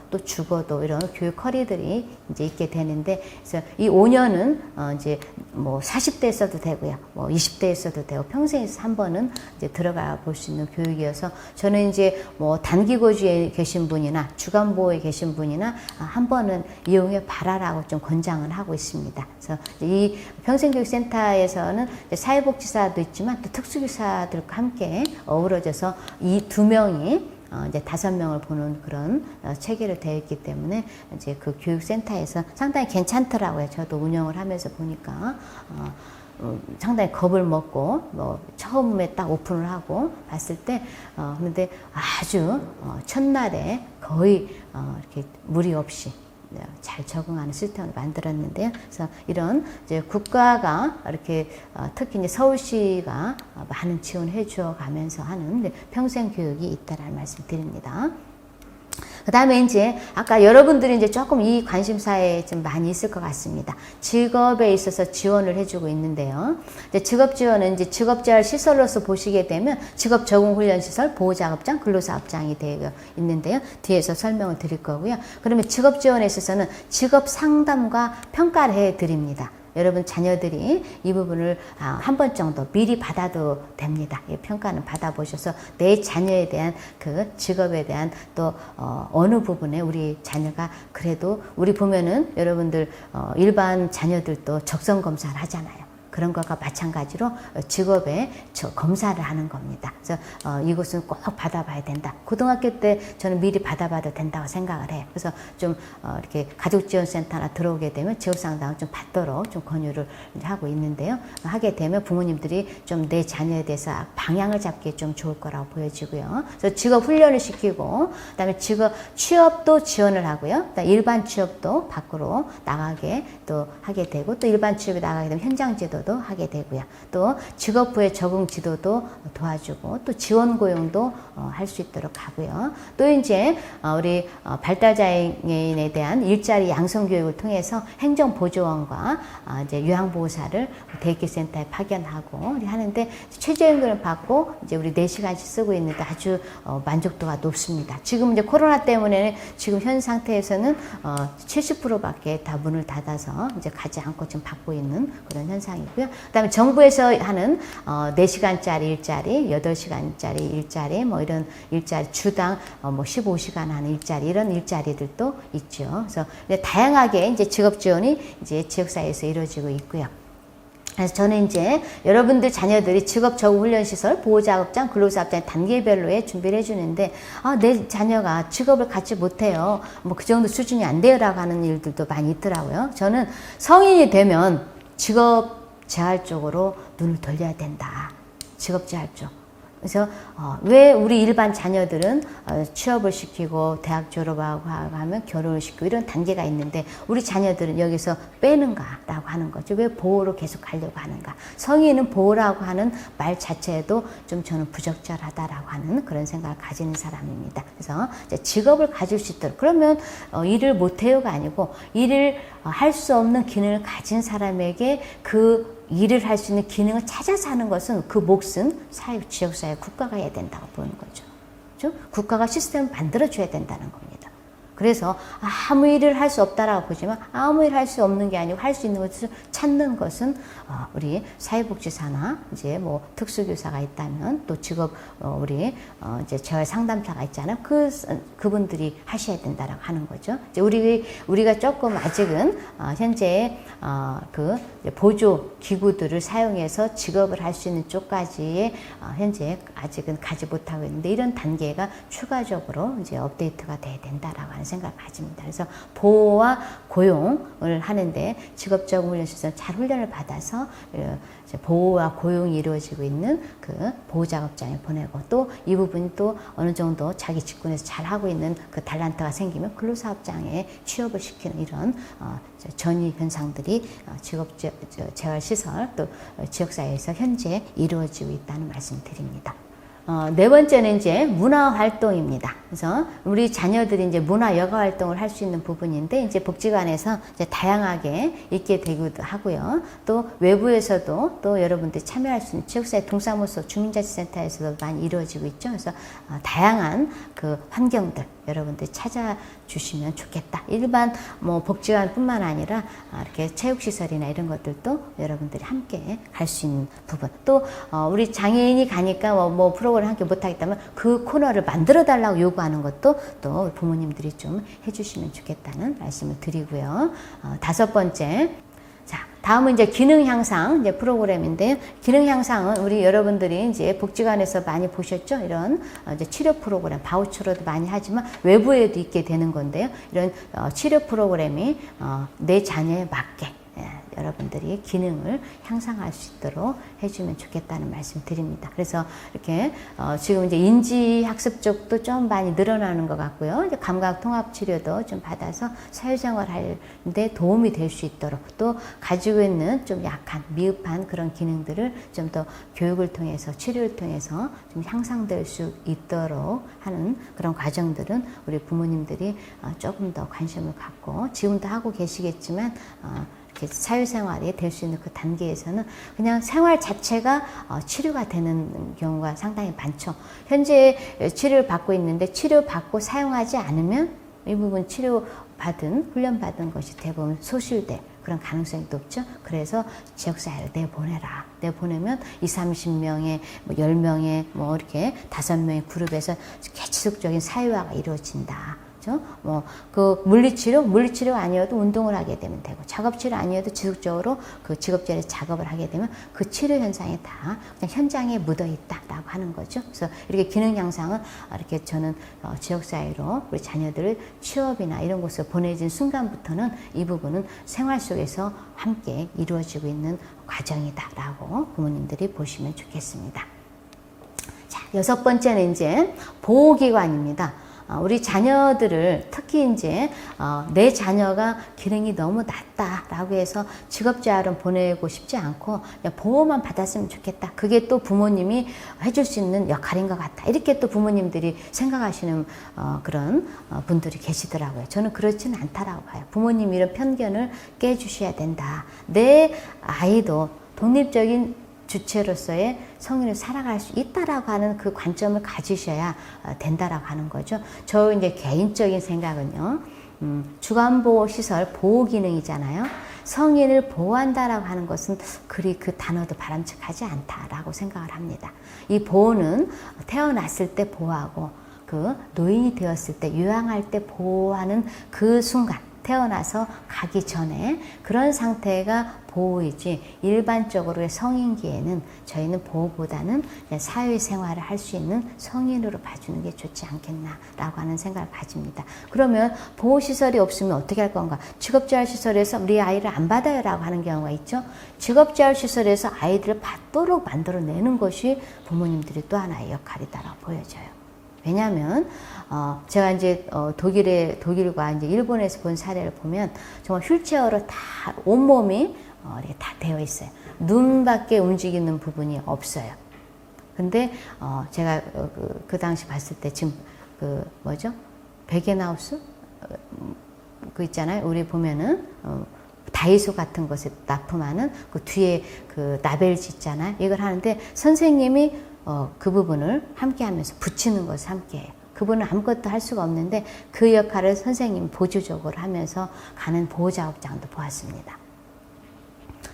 또 주거도 이런 교육 커리들이 이제 있게 되는데, 그래서 이 5년은 이제 뭐 40대에 써도 되고요, 뭐 20대에 써도 되고 평생에서 한 번은 이제 들어가 볼 수 있는 교육이어서 저는 이제 뭐 단기거주에 계신 분이나 주간보호에 계신 분이나 한 번은 이용해 봐라라고 좀 권장을 하고 있습니다. 그래서 이 평생교육센터에서는 사회복지사도 있지만 또 특수교사들과 함께 어우러져서 이 2명이 이제 5명을 보는 그런 체계로 되어 있기 때문에 이제 그 교육센터에서 상당히 괜찮더라고요. 저도 운영을 하면서 보니까 상당히 겁을 먹고 뭐 처음에 딱 오픈을 하고 봤을 때 그런데 아주 첫날에 거의 이렇게 무리 없이 잘 적응하는 시스템을 만들었는데요. 그래서 이런 이제 국가가 이렇게 특히 이제 서울시가 많은 지원해 줘 가면서 하는 평생 교육이 있다라는 말씀 드립니다. 그 다음에 이제 아까 여러분들이 이제 조금 이 관심사에 좀 많이 있을 것 같습니다. 직업에 있어서 지원을 해주고 있는데요. 이제 직업 지원은 이제 직업재활 시설로서 보시게 되면 직업 적응 훈련 시설, 보호작업장, 근로사업장이 되어 있는데요. 뒤에서 설명을 드릴 거고요. 그러면 직업 지원에 있어서는 직업 상담과 평가를 해 드립니다. 여러분 자녀들이 이 부분을 한 번 정도 미리 받아도 됩니다. 이 평가는 받아보셔서 내 자녀에 대한 그 직업에 대한 또 어느 부분에 우리 자녀가 그래도 우리 보면은 여러분들 일반 자녀들도 적성 검사를 하잖아요. 그런 것과 마찬가지로 직업에 검사를 하는 겁니다. 그래서 이것은 꼭 받아봐야 된다. 고등학교 때 저는 미리 받아봐도 된다고 생각을 해요. 그래서 좀 이렇게 가족지원센터나 들어오게 되면 지역상담을 좀 받도록 좀 권유를 하고 있는데요. 하게 되면 부모님들이 좀 내 자녀에 대해서 방향을 잡기에 좀 좋을 거라고 보여지고요. 그래서 직업 훈련을 시키고, 그다음에 취업도 지원을 하고요. 그다음에 일반 취업도 밖으로 나가게 또 하게 되고, 또 일반 취업에 나가게 되면 현장제도 지도도 하게 되고요. 또 직업부의 적응 지도도 도와주고 또 지원 고용도 할 수 있도록 하고요. 또 이제 우리 발달장애인에 대한 일자리 양성 교육을 통해서 행정보조원과 이제 요양보호사를 대기센터에 파견하고 하는데 최저임금을 받고 이제 우리 4시간씩 쓰고 있는데 아주 만족도가 높습니다. 지금 이제 코로나 때문에 지금 현 상태에서는 70%밖에 다 문을 닫아서 이제 가지 않고 지금 받고 있는 그런 현상이고요. 그다음에 정부에서 하는 4시간짜리 일자리, 8시간짜리 일자리, 뭐 이런 일자리 주당 뭐 15시간 하는 일자리 이런 일자리들도 있죠. 그래서 다양하게 이제 직업 지원이 이제 지역사회에서 이루어지고 있고요. 그래서 저는 이제 여러분들 자녀들이 직업 적응 훈련 시설, 보호작업장, 근로사업장 단계별로의 준비를 해주는데 내 자녀가 직업을 갖지 못해요. 뭐 그 정도 수준이 안 돼요라고 하는 일들도 많이 있더라고요. 저는 성인이 되면 직업 재활 쪽으로 눈을 돌려야 된다. 직업 재활 쪽. 그래서 왜 우리 일반 자녀들은 취업을 시키고 대학 졸업하고 하면 결혼을 시키고 이런 단계가 있는데 우리 자녀들은 여기서 빼는가라고 하는 거죠. 왜 보호로 계속 가려고 하는가. 성인은 보호라고 하는 말 자체에도 좀 저는 부적절하다라고 하는 그런 생각을 가지는 사람입니다. 그래서 이제 직업을 가질 수 있도록 그러면 일을 못해요가 아니고 일을 할 수 없는 기능을 가진 사람에게 그 일을 할 수 있는 기능을 찾아서 하는 것은 그 몫은 지역사회 국가가 해야 된다고 보는 거죠. 그렇죠? 국가가 시스템을 만들어줘야 된다는 겁니다. 그래서 아무 일을 할 수 없다라고 보지만 아무 일 할 수 없는 게 아니고 할 수 있는 것을 찾는 것은 우리 사회복지사나 이제 뭐 특수교사가 있다면 또 직업 우리 이제 재활 상담사가 있잖아요. 그분들이 하셔야 된다라고 하는 거죠. 이제 우리가 조금 아직은 현재 그 보조 기구들을 사용해서 직업을 할 수 있는 쪽까지의 현재 아직은 가지 못하고 있는데 이런 단계가 추가적으로 이제 업데이트가 돼야 된다라고 하는 생각을 가집니다. 그래서 보호와 고용을 하는데 직업적 훈련시설 잘 훈련을 받아서 보호와 고용이 이루어지고 있는 그 보호작업장에 보내고 또 이 부분이 또 어느 정도 자기 직군에서 잘 하고 있는 그 달란트가 생기면 근로사업장에 취업을 시키는 이런 전이 현상들이 직업재활시설 또 지역사회에서 현재 이루어지고 있다는 말씀 드립니다. 네 번째는 이제 문화활동입니다. 그래서 우리 자녀들이 이제 문화 여가 활동을 할 수 있는 부분인데 이제 복지관에서 이제 다양하게 있게 되기도 하고요. 또 외부에서도 또 여러분들이 참여할 수 있는 지역사회 동사무소 주민자치센터에서도 많이 이루어지고 있죠. 그래서 다양한 그 환경들 여러분들이 찾아주시면 좋겠다. 일반 뭐 복지관뿐만 아니라 이렇게 체육시설이나 이런 것들도 여러분들이 함께 갈 수 있는 부분. 또 우리 장애인이 가니까 뭐 프로그램 함께 못하겠다면 그 코너를 만들어 달라고 요구하는 것도 또 부모님들이 좀 해주시면 좋겠다는 말씀을 드리고요. 5번째. 자, 다음은 이제 기능 향상 이제 프로그램인데요. 기능 향상은 우리 여러분들이 이제 복지관에서 많이 보셨죠? 이런 이제 치료 프로그램, 바우처로도 많이 하지만 외부에도 있게 되는 건데요. 이런 치료 프로그램이 내 자녀에 맞게 여러분들이 기능을 향상할 수 있도록 해주면 좋겠다는 말씀 드립니다. 그래서 이렇게 지금 이제 인지학습 쪽도 좀 많이 늘어나는 것 같고요. 이제 감각통합치료도 좀 받아서 사회생활 하는데 도움이 될 수 있도록 또 가지고 있는 좀 약한 미흡한 그런 기능들을 좀 더 교육을 통해서 치료를 통해서 좀 향상될 수 있도록 하는 그런 과정들은 우리 부모님들이 조금 더 관심을 갖고 지금도 하고 계시겠지만 사회생활이 될 수 있는 그 단계에서는 그냥 생활 자체가 치료가 되는 경우가 상당히 많죠. 현재 치료를 받고 있는데 치료받고 사용하지 않으면 이 부분 치료받은, 훈련받은 것이 대부분 소실될 그런 가능성이 높죠. 그래서 지역사회를 내보내라. 내보내면 20-30명의, 뭐 10명의, 뭐 이렇게 5명의 그룹에서 지속적인 사회화가 이루어진다. 뭐, 그 물리치료 아니어도 운동을 하게 되면 되고, 작업치료 아니어도 지속적으로 그 직업재활 작업을 하게 되면 그 치료 현상이 다 그냥 현장에 묻어 있다라고 하는 거죠. 그래서 이렇게 기능 향상은 이렇게 저는 지역사회로 우리 자녀들을 취업이나 이런 곳에 보내진 순간부터는 이 부분은 생활 속에서 함께 이루어지고 있는 과정이다라고 부모님들이 보시면 좋겠습니다. 자, 6번째는 이제 보호기관입니다. 우리 자녀들을 특히 이제 내 자녀가 기능이 너무 낮다라고 해서 직업재활은 보내고 싶지 않고 그냥 보호만 받았으면 좋겠다. 그게 또 부모님이 해줄 수 있는 역할인 것 같다. 이렇게 또 부모님들이 생각하시는 그런 분들이 계시더라고요. 저는 그렇지는 않다라고 봐요. 부모님 이런 편견을 깨주셔야 된다. 내 아이도 독립적인 주체로서의 성인을 살아갈 수 있다라고 하는 그 관점을 가지셔야 된다라고 하는 거죠. 저 이제 개인적인 생각은요, 주간보호시설 보호기능이잖아요. 성인을 보호한다라고 하는 것은 그리 그 단어도 바람직하지 않다라고 생각을 합니다. 이 보호는 태어났을 때 보호하고 그 노인이 되었을 때 요양할 때 보호하는 그 순간, 태어나서 가기 전에 그런 상태가 보호이지 일반적으로의 성인기에는 저희는 보호보다는 사회생활을 할 수 있는 성인으로 봐주는 게 좋지 않겠나라고 하는 생각을 가집니다. 그러면 보호시설이 없으면 어떻게 할 건가? 직업재활시설에서 우리 아이를 안 받아요 라고 하는 경우가 있죠. 직업재활시설에서 아이들을 받도록 만들어내는 것이 부모님들이 또 하나의 역할이다라고 보여져요. 왜냐하면 제가 이제 독일과 이제 일본에서 본 사례를 보면 정말 휠체어로 다 온몸이 이렇게 다 되어 있어요. 눈밖에 움직이는 부분이 없어요. 근데 제가 그 당시 봤을 때 지금 그 뭐죠? 베겐하우스 그 있잖아요. 우리 보면은 다이소 같은 곳에 납품하는 그 뒤에 그 라벨지 있잖아요. 이걸 하는데 선생님이 그 부분을 함께 하면서 붙이는 것을 함께 해요. 그분은 아무것도 할 수가 없는데 그 역할을 선생님이 보조적으로 하면서 가는 보호작업장도 보았습니다.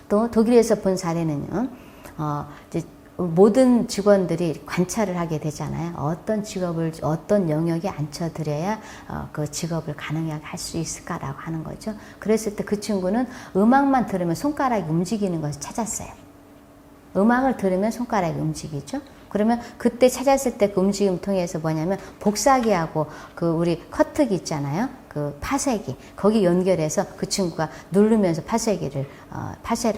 또 독일에서 본 사례는요, 이제 모든 직원들이 관찰을 하게 되잖아요. 어떤 직업을, 어떤 영역에 앉혀드려야 그 직업을 가능하게 할 수 있을까라고 하는 거죠. 그랬을 때 그 친구는 음악만 들으면 손가락이 움직이는 것을 찾았어요. 음악을 들으면 손가락이 움직이죠. 그러면 그때 찾았을 때 그 움직임 통해서 뭐냐면 복사기하고 그 우리 커트기 있잖아요. 그 파쇄기 거기 연결해서 그 친구가 누르면서 파쇄를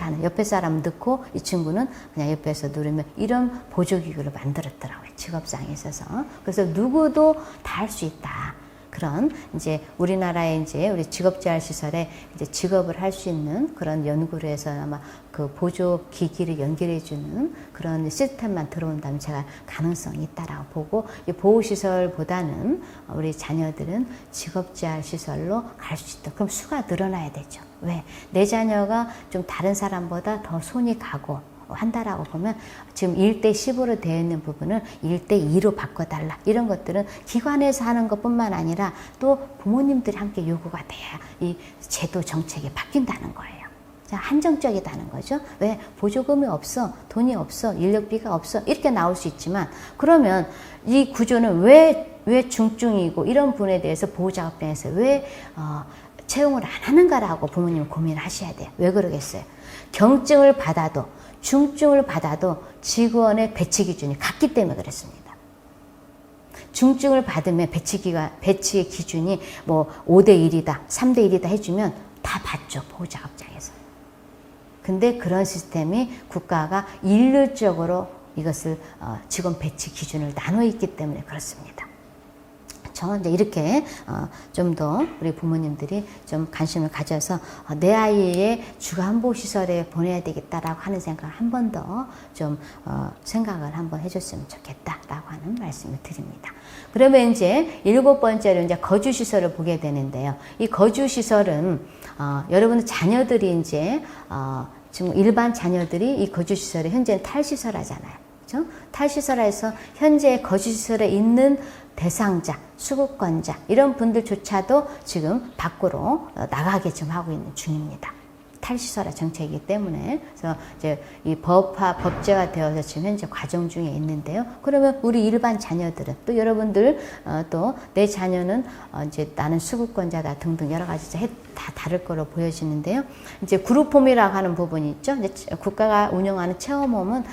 하는, 옆에 사람 넣고 이 친구는 그냥 옆에서 누르면 이런 보조기구를 만들었더라고요. 직업상에 있어서. 그래서 누구도 다 할 수 있다. 그런 이제 우리나라에 이제 우리 직업재활시설에 이제 직업을 할 수 있는 그런 연구를 해서 아마 그 보조 기기를 연결해주는 그런 시스템만 들어온다면 제가 가능성이 있다라고 보고, 이 보호시설보다는 우리 자녀들은 직업재활시설로 갈 수 있다. 그럼 수가 늘어나야 되죠. 왜? 내 자녀가 좀 다른 사람보다 더 손이 가고 한다라고 보면 지금 1대 10으로 되어 있는 부분을 1대 2로 바꿔달라. 이런 것들은 기관에서 하는 것뿐만 아니라 또 부모님들이 함께 요구가 돼야 이 제도 정책이 바뀐다는 거예요. 한정적이다는 거죠. 왜? 보조금이 없어, 돈이 없어, 인력비가 없어 이렇게 나올 수 있지만, 그러면 이 구조는 왜 중증이고 이런 분에 대해서 보호작업장에서 왜 채용을 안 하는가라고 부모님은 고민을 하셔야 돼요. 왜 그러겠어요? 경증을 받아도 중증을 받아도 직원의 배치 기준이 같기 때문에 그렇습니다. 중증을 받으면 배치의 기준이 뭐 5대 1이다, 3대 1이다 해주면 다 받죠, 보호작업장에서. 근데 그런 시스템이 국가가 일률적으로 이것을 직원 배치 기준을 나눠 있기 때문에 그렇습니다. 이제 이렇게 좀 더 우리 부모님들이 좀 관심을 가져서 내 아이의 주간보호시설에 보내야 되겠다라고 하는 생각을 한 번 더 좀 생각을 한번 해줬으면 좋겠다라고 하는 말씀을 드립니다. 그러면 이제 7번째로 이제 거주시설을 보게 되는데요. 이 거주시설은 여러분의 자녀들이 이제 지금 일반 자녀들이 이 거주시설에 현재는 탈시설 하잖아요. 그렇죠? 탈시설에서 현재 거주시설에 있는 대상자, 수급권자 이런 분들조차도 지금 밖으로 나가게 좀 하고 있는 중입니다. 탈시설화 정책이기 때문에. 그래서 이제 이 법제가 되어서 지금 현재 과정 중에 있는데요. 그러면 우리 일반 자녀들은 또 여러분들 또 내 자녀는 이제 나는 수급권자다 등등 여러 가지 다 다를 거로 보여지는데요. 이제 그룹홈이라고 하는 부분이 있죠. 이제 국가가 운영하는 체험홈은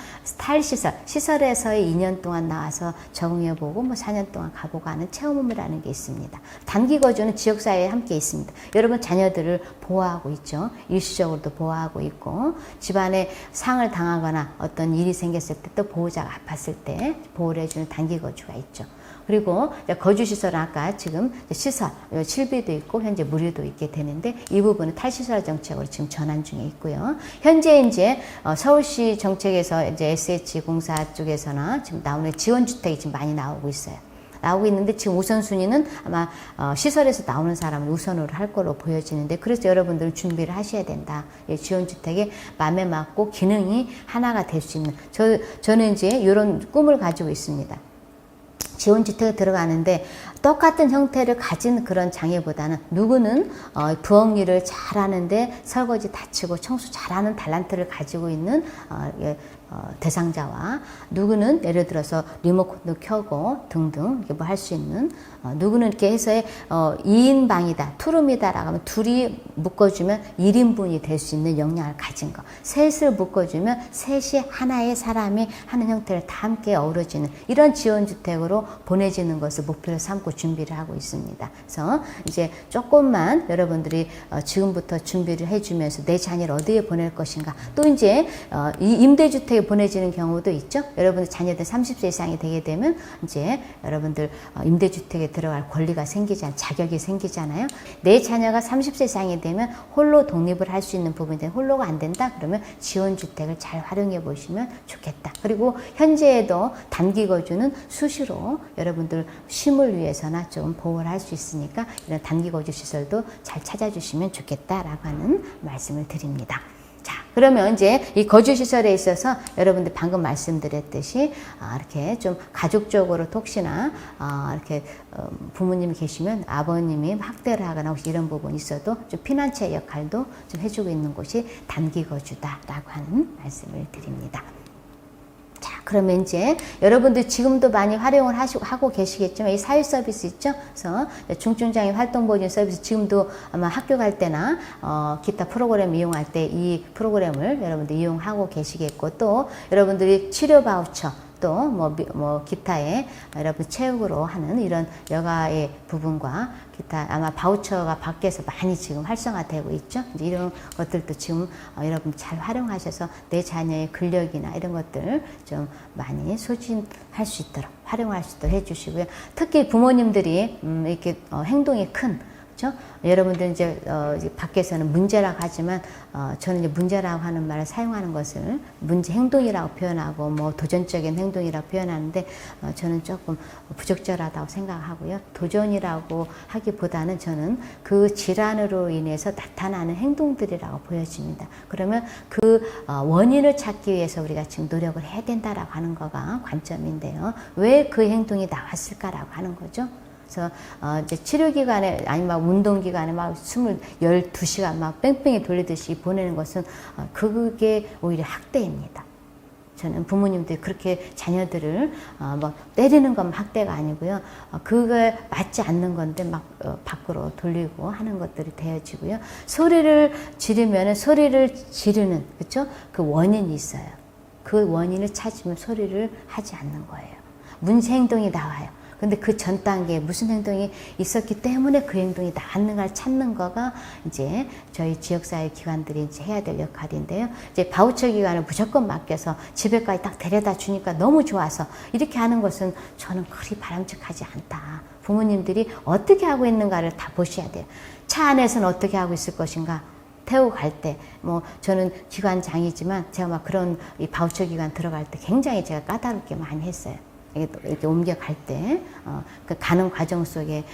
시설에서의 2년 동안 나와서 적응해보고 뭐 4년 동안 가보고 하는 체험홈이라는 게 있습니다. 단기 거주는 지역사회에 함께 있습니다. 여러분 자녀들을 보호하고 있죠. 일시적으로도 보호하고 있고, 집안에 상을 당하거나 어떤 일이 생겼을 때 또 보호자가 아팠을 때 보호를 해주는 단기 거주가 있죠. 그리고 거주시설은 아까 지금 시설, 실비도 있고 현재 무료도 있게 되는데 이 부분은 탈시설 정책으로 지금 전환 중에 있고요. 현재 이제 서울시 정책에서 이제 SH공사 쪽에서나 지금 나오는 지원주택이 지금 많이 나오고 있어요. 나오고 있는데 지금 우선순위는 아마 시설에서 나오는 사람을 우선으로 할 걸로 보여지는데 그래서 여러분들 준비를 하셔야 된다. 지원주택에 맘에 맞고 기능이 하나가 될 수 있는 저는 이제 이런 꿈을 가지고 있습니다. 지원주택에 들어가는데 똑같은 형태를 가진 그런 장애보다는 누구는 부엌 일을 잘하는데 설거지 다치고 청소 잘하는 탤런트를 가지고 있는 대상자와 누구는 예를 들어서 리모컨도 켜고 등등 뭐 할 수 있는 누구는 이렇게 해서 2인 방이다, 투룸이다라고 하면 둘이 묶어주면 1인분이 될 수 있는 역량을 가진 거. 셋을 묶어주면 셋이 하나의 사람이 하는 형태를 다 함께 어우러지는 이런 지원주택으로 보내지는 것을 목표로 삼고 준비를 하고 있습니다. 그래서 이제 조금만 여러분들이 지금부터 준비를 해주면서 내 자녀를 어디에 보낼 것인가. 또 이제 이 임대주택에 보내지는 경우도 있죠. 여러분들 자녀들 30세 이상이 되게 되면 이제 여러분들 임대주택에 들어갈 권리가 생기잖아요. 자격이 생기잖아요. 내 자녀가 30세 이상이 되면 홀로 독립을 할 수 있는 부분인데 홀로가 안 된다? 그러면 지원주택을 잘 활용해 보시면 좋겠다. 그리고 현재에도 단기 거주는 수시로 여러분들 쉼을 위해서나 좀 보호를 할 수 있으니까 이런 단기 거주 시설도 잘 찾아주시면 좋겠다라고 하는 말씀을 드립니다. 자, 그러면 이제 이 거주시설에 있어서 여러분들 방금 말씀드렸듯이 이렇게 좀 가족적으로 혹시나 이렇게 부모님이 계시면 아버님이 학대를 하거나 혹시 이런 부분이 있어도 좀 피난처 역할도 좀 해주고 있는 곳이 단기 거주다라고 하는 말씀을 드립니다. 자, 그러면 이제 여러분들 지금도 많이 활용을 하고 계시겠지만 이 사회 서비스 있죠? 그래서 중증장애 활동보증 서비스 지금도 아마 학교 갈 때나 기타 프로그램 이용할 때 이 프로그램을 여러분들 이용하고 계시겠고 또 여러분들이 치료 바우처 또 뭐 기타의 여러분 체육으로 하는 이런 여가의 부분과 기타 아마 바우처가 밖에서 많이 지금 활성화되고 있죠. 이제 이런 것들도 지금 여러분 잘 활용하셔서 내 자녀의 근력이나 이런 것들 좀 많이 소진할 수 있도록 활용할 수 있도록 해주시고요. 특히 부모님들이 이렇게 행동이 큰 그렇죠? 여러분들 이제 밖에서는 문제라고 하지만 저는 이제 문제라고 하는 말을 사용하는 것을 문제 행동이라고 표현하고 뭐 도전적인 행동이라고 표현하는데 저는 조금 부적절하다고 생각하고요. 도전이라고 하기보다는 저는 그 질환으로 인해서 나타나는 행동들이라고 보여집니다. 그러면 그 원인을 찾기 위해서 우리가 지금 노력을 해야 된다라고 하는 거가 관점인데요. 왜 그 행동이 나왔을까라고 하는 거죠. 그래서 이제 치료기간에 아니면 운동기간에 막 12시간 막 뺑뺑이 돌리듯이 보내는 것은 그게 오히려 학대입니다. 저는 부모님들이 그렇게 자녀들을 뭐 때리는 건 학대가 아니고요. 그거에 맞지 않는 건데 막 밖으로 돌리고 하는 것들이 되어지고요. 소리를 지르면은 소리를 지르는 그렇죠? 그 원인이 있어요. 그 원인을 찾으면 소리를 하지 않는 거예요. 문제 행동이 나와요. 근데 그 전 단계에 무슨 행동이 있었기 때문에 그 행동이 나왔는가를 찾는 거가 이제 저희 지역사회 기관들이 이제 해야 될 역할인데요. 이제 바우처 기관을 무조건 맡겨서 집에까지 딱 데려다 주니까 너무 좋아서 이렇게 하는 것은 저는 그리 바람직하지 않다. 부모님들이 어떻게 하고 있는가를 다 보셔야 돼요. 차 안에서는 어떻게 하고 있을 것인가. 태우고 갈 때, 뭐, 저는 기관장이지만 제가 막 그런 이 바우처 기관 들어갈 때 굉장히 제가 까다롭게 많이 했어요. 이렇게 옮겨갈 때, 그 가는 과정 속에,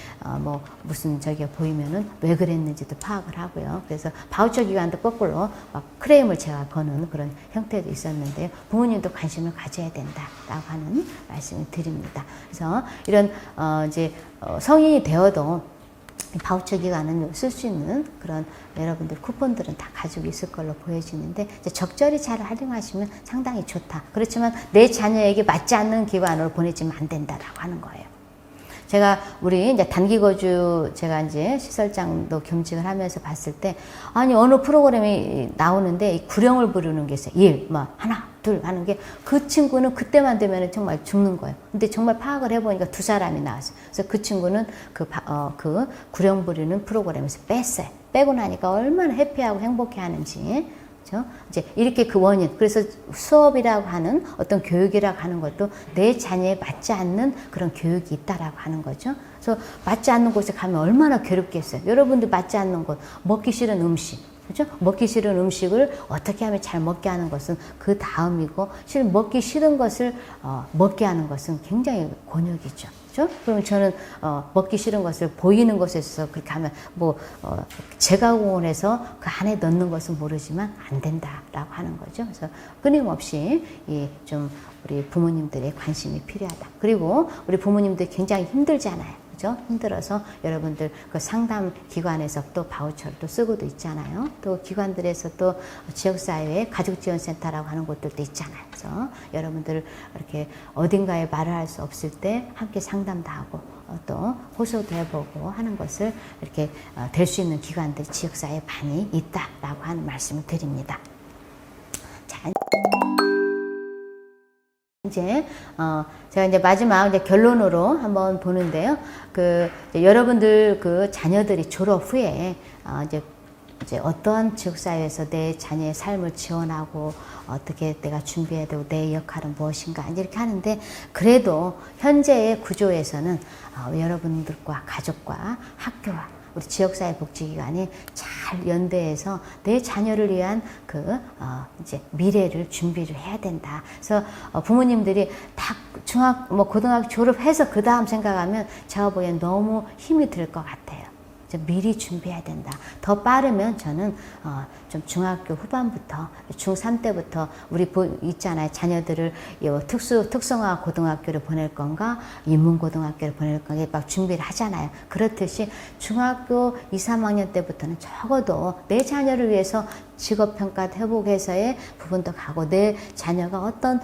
뭐, 무슨 저기가 보이면은 왜 그랬는지도 파악을 하고요. 그래서 바우처 기관도 거꾸로 막 크레임을 제가 거는 그런 형태도 있었는데요. 부모님도 관심을 가져야 된다라고 하는 말씀을 드립니다. 그래서 이런, 이제, 성인이 되어도 바우처 기간은 쓸 수 있는 그런 여러분들 쿠폰들은 다 가지고 있을 걸로 보여지는데 이제 적절히 잘 활용하시면 상당히 좋다. 그렇지만 내 자녀에게 맞지 않는 기관으로 보내지면 안 된다라고 하는 거예요. 제가 우리 이제 단기 거주 제가 이제 시설장도 겸직을 하면서 봤을 때 아니 어느 프로그램이 나오는데 이 구령을 부르는 게 있어요. 1, 막 하나, 둘 하는 게 그 친구는 그때만 되면 정말 죽는 거예요. 근데 정말 파악을 해보니까 두 사람이 나왔어요. 그래서 그 친구는 그 구령 부르는 프로그램에서 뺐어요. 빼고 나니까 얼마나 해피하고 행복해 하는지 그렇죠? 이제 이렇게 그 원인, 그래서 수업이라고 하는 어떤 교육이라고 하는 것도 내 자녀에 맞지 않는 그런 교육이 있다라고 하는 거죠. 그래서 맞지 않는 곳에 가면 얼마나 괴롭겠어요. 여러분들 맞지 않는 곳, 먹기 싫은 음식, 그죠? 먹기 싫은 음식을 어떻게 하면 잘 먹게 하는 것은 그 다음이고, 실은 먹기 싫은 것을 먹게 하는 것은 굉장히 곤욕이죠. 그죠? 그럼 저는 먹기 싫은 것을 보이는 곳에서 그렇게 하면 제가공원에서 그 안에 넣는 것은 모르지만 안 된다라고 하는 거죠. 그래서 끊임없이 좀 우리 부모님들의 관심이 필요하다. 그리고 우리 부모님들 굉장히 힘들잖아요. 그죠? 힘들어서 여러분들 그 상담 기관에서 또 바우처를 또 쓰고도 있잖아요. 또 기관들에서 또 지역사회 가족지원센터라고 하는 곳들도 있잖아요. 그래서 여러분들 이렇게 어딘가에 말을 할 수 없을 때 함께 상담도 하고 또 호소도 해보고 하는 것을 이렇게 될 수 있는 기관들 지역사회에 많이 있다라고 하는 말씀을 드립니다. 자, 이제 제가 이제 마지막 이제 결론으로 한번 보는데요. 여러분들 그 자녀들이 졸업 후에 이제 어떠한 지역사회에서 내 자녀의 삶을 지원하고 어떻게 내가 준비해야 되고 내 역할은 무엇인가 이렇게 하는데, 그래도 현재의 구조에서는 여러분들과 가족과 학교와 우리 지역사회복지기관이 잘 연대해서 내 자녀를 위한 이제 미래를 준비를 해야 된다. 그래서 부모님들이 다 고등학교 졸업해서 그 다음 생각하면 제가 보기엔 너무 힘이 들 것 같아요. 미리 준비해야 된다. 더 빠르면 저는 좀 중학교 후반부터 중3 때부터 우리 있잖아요. 자녀들을 특성화 고등학교를 보낼 건가 인문고등학교를 보낼 건가 막 준비를 하잖아요. 그렇듯이 중학교 2, 3학년 때부터는 적어도 내 자녀를 위해서 직업평가도 해보고해서의 부분도 가고, 내 자녀가 어떤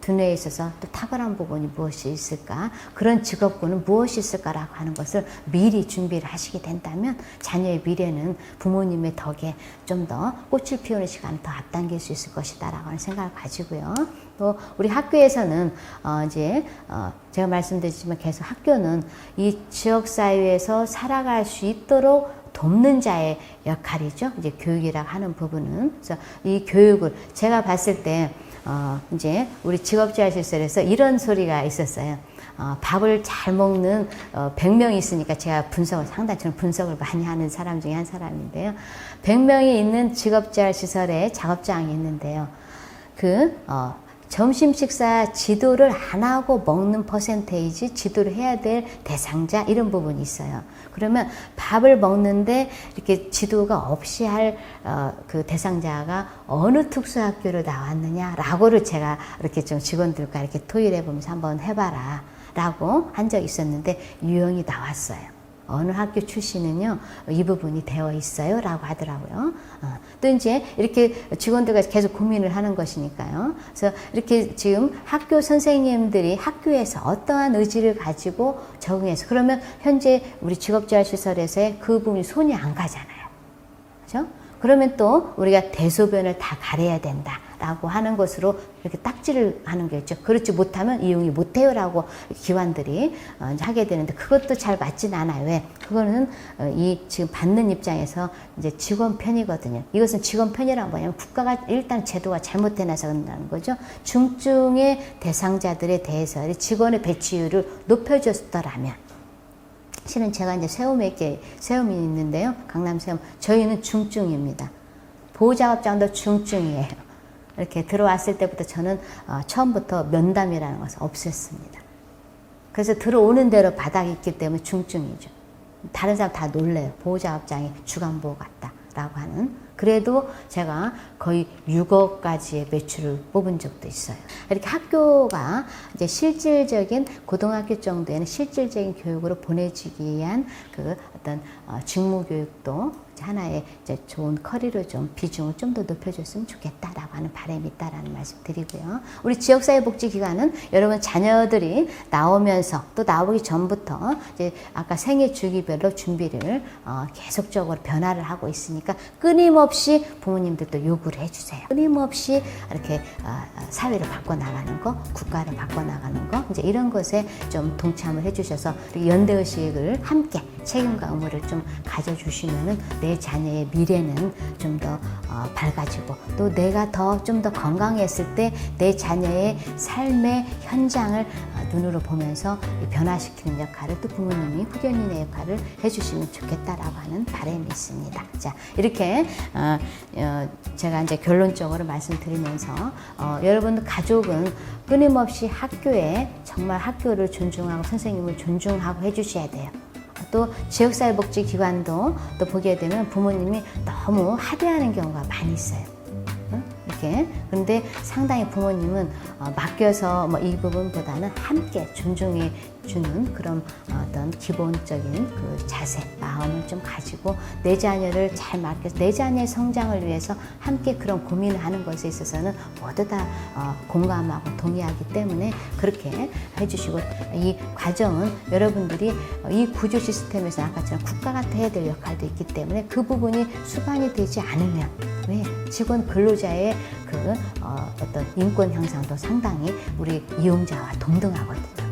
두뇌에 있어서 또 탁월한 부분이 무엇이 있을까, 그런 직업군은 무엇이 있을까라고 하는 것을 미리 준비를 하시게 된다면 자녀의 미래는 부모님의 덕에 좀 더 꽃을 피우는 시간을 더 앞당길 수 있을 것이다라고 하는 생각을 가지고요. 또 우리 학교에서는 제가 말씀드렸지만 계속 학교는 이 지역사회에서 살아갈 수 있도록 돕는 자의 역할이죠. 이제 교육이라고 하는 부분은. 그래서 이 교육을 제가 봤을 때 이제 우리 직업재활시설에서 이런 소리가 있었어요. 밥을 잘 먹는 100명이 있으니까 제가 상당히 저는 분석을 많이 하는 사람 중에 한 사람인데요. 100명이 있는 직업재활시설에 작업장이 있는데요. 점심 식사 지도를 안 하고 먹는 퍼센테이지, 지도를 해야 될 대상자, 이런 부분이 있어요. 그러면 밥을 먹는데 이렇게 지도가 없이 할 그 대상자가 어느 특수학교를 나왔느냐라고를 제가 이렇게 좀 직원들과 이렇게 토의를 해보면서 한번 해봐라 라고 한 적이 있었는데, 유형이 나왔어요. 어느 학교 출신은요, 이 부분이 되어 있어요 라고 하더라고요. 또 이제 이렇게 직원들과 계속 고민을 하는 것이니까요. 그래서 이렇게 지금 학교 선생님들이 학교에서 어떠한 의지를 가지고 적응해서, 그러면 현재 우리 직업재활시설에서의 그 부분이 손이 안 가잖아요. 그죠? 그러면 또 우리가 대소변을 다 가려야 된다라고 하는 것으로 이렇게 딱지를 하는 게 있죠. 그렇지 못하면 이용이 못해요라고 기관들이 하게 되는데, 그것도 잘 맞진 않아요. 왜? 그거는 지금 받는 입장에서 이제 직원 편이거든요. 이것은 직원 편이란 뭐냐면 국가가 일단 제도가 잘못해놔서 그런다는 거죠. 중증의 대상자들에 대해서 직원의 배치율을 높여줬더라면, 실은 제가 이제 세움이 있는데요. 강남 세움. 저희는 중증입니다. 보호작업장도 중증이에요. 이렇게 들어왔을 때부터 저는 처음부터 면담이라는 것을 없앴습니다. 그래서 들어오는 대로 바닥이 있기 때문에 중증이죠. 다른 사람 다 놀래요. 보호작업장이 주간보호 같다라고 하는. 그래도 제가 거의 6억까지의 매출을 뽑은 적도 있어요. 이렇게 학교가 이제 실질적인 고등학교 정도에는 실질적인 교육으로 보내주기 위한 어떤 직무교육도 하나의 이제 좋은 커리로 좀 비중을 좀 더 높여줬으면 좋겠다라고 하는 바람이 있다라는 말씀 드리고요. 우리 지역사회복지기관은 여러분 자녀들이 나오면서 또 나오기 전부터 이제 아까 생애 주기별로 준비를 계속적으로 변화를 하고 있으니까 끊임없이 부모님들도 요구를 해주세요. 끊임없이 이렇게 사회를 바꿔나가는 거, 국가를 바꿔나가는 거, 이제 이런 것에 좀 동참을 해주셔서 연대의식을 함께 책임과 의무를 좀 가져주시면은 내 내 자녀의 미래는 좀 더 밝아지고 또 내가 좀 더 건강했을 때 내 자녀의 삶의 현장을 눈으로 보면서 변화시키는 역할을 또 부모님이 후견인의 역할을 해주시면 좋겠다라고 하는 바람이 있습니다. 자, 이렇게 제가 이제 결론적으로 말씀드리면서 여러분 가족은 끊임없이 학교에 정말 학교를 존중하고 선생님을 존중하고 해주셔야 돼요. 또 지역사회복지기관도 또 보게 되면 부모님이 너무 하대하는 경우가 많이 있어요. 이렇게. 그런데 상당히 부모님은 맡겨서 이 부분보다는 함께 존중해 주는 그런 어떤 기본적인 그 자세, 마음을 좀 가지고 내 자녀를 잘 맡겨서 내 자녀의 성장을 위해서 함께 그런 고민을 하는 것에 있어서는 모두 다 공감하고 동의하기 때문에 그렇게 해주시고, 이 과정은 여러분들이 이 구조 시스템에서 아까처럼 국가가 해야 될 역할도 있기 때문에 그 부분이 수반이 되지 않으면 왜 직원 근로자의 그 어떤 인권 향상도 상당히 우리 이용자와 동등하거든요.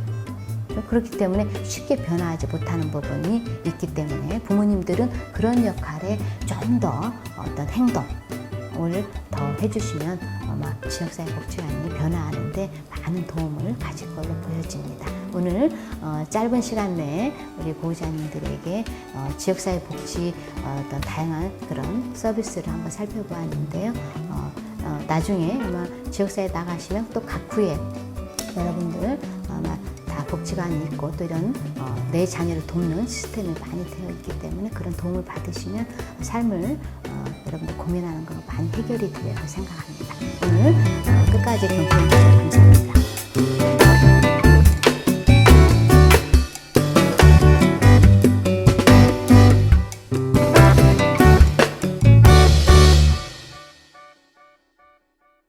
그렇기 때문에 쉽게 변화하지 못하는 부분이 있기 때문에 부모님들은 그런 역할에 좀 더 어떤 행동을 더 해주시면 아마 지역사회복지관이 변화하는데 많은 도움을 가질 걸로 보여집니다. 오늘 짧은 시간 내에 우리 보호자님들에게 지역사회복지 어떤 다양한 그런 서비스를 한번 살펴보았는데요. 나중에 아마 지역사회에 나가시면 또 각 구에 여러분들 아마 다 복지관이 있고 또 이런 내 자녀를 돕는 시스템이 많이 되어 있기 때문에 그런 도움을 받으시면 삶을 여러분들 고민하는 거 많이 해결이 되리라고 생각합니다. 오늘 끝까지 경청해 주셔서 감사합니다.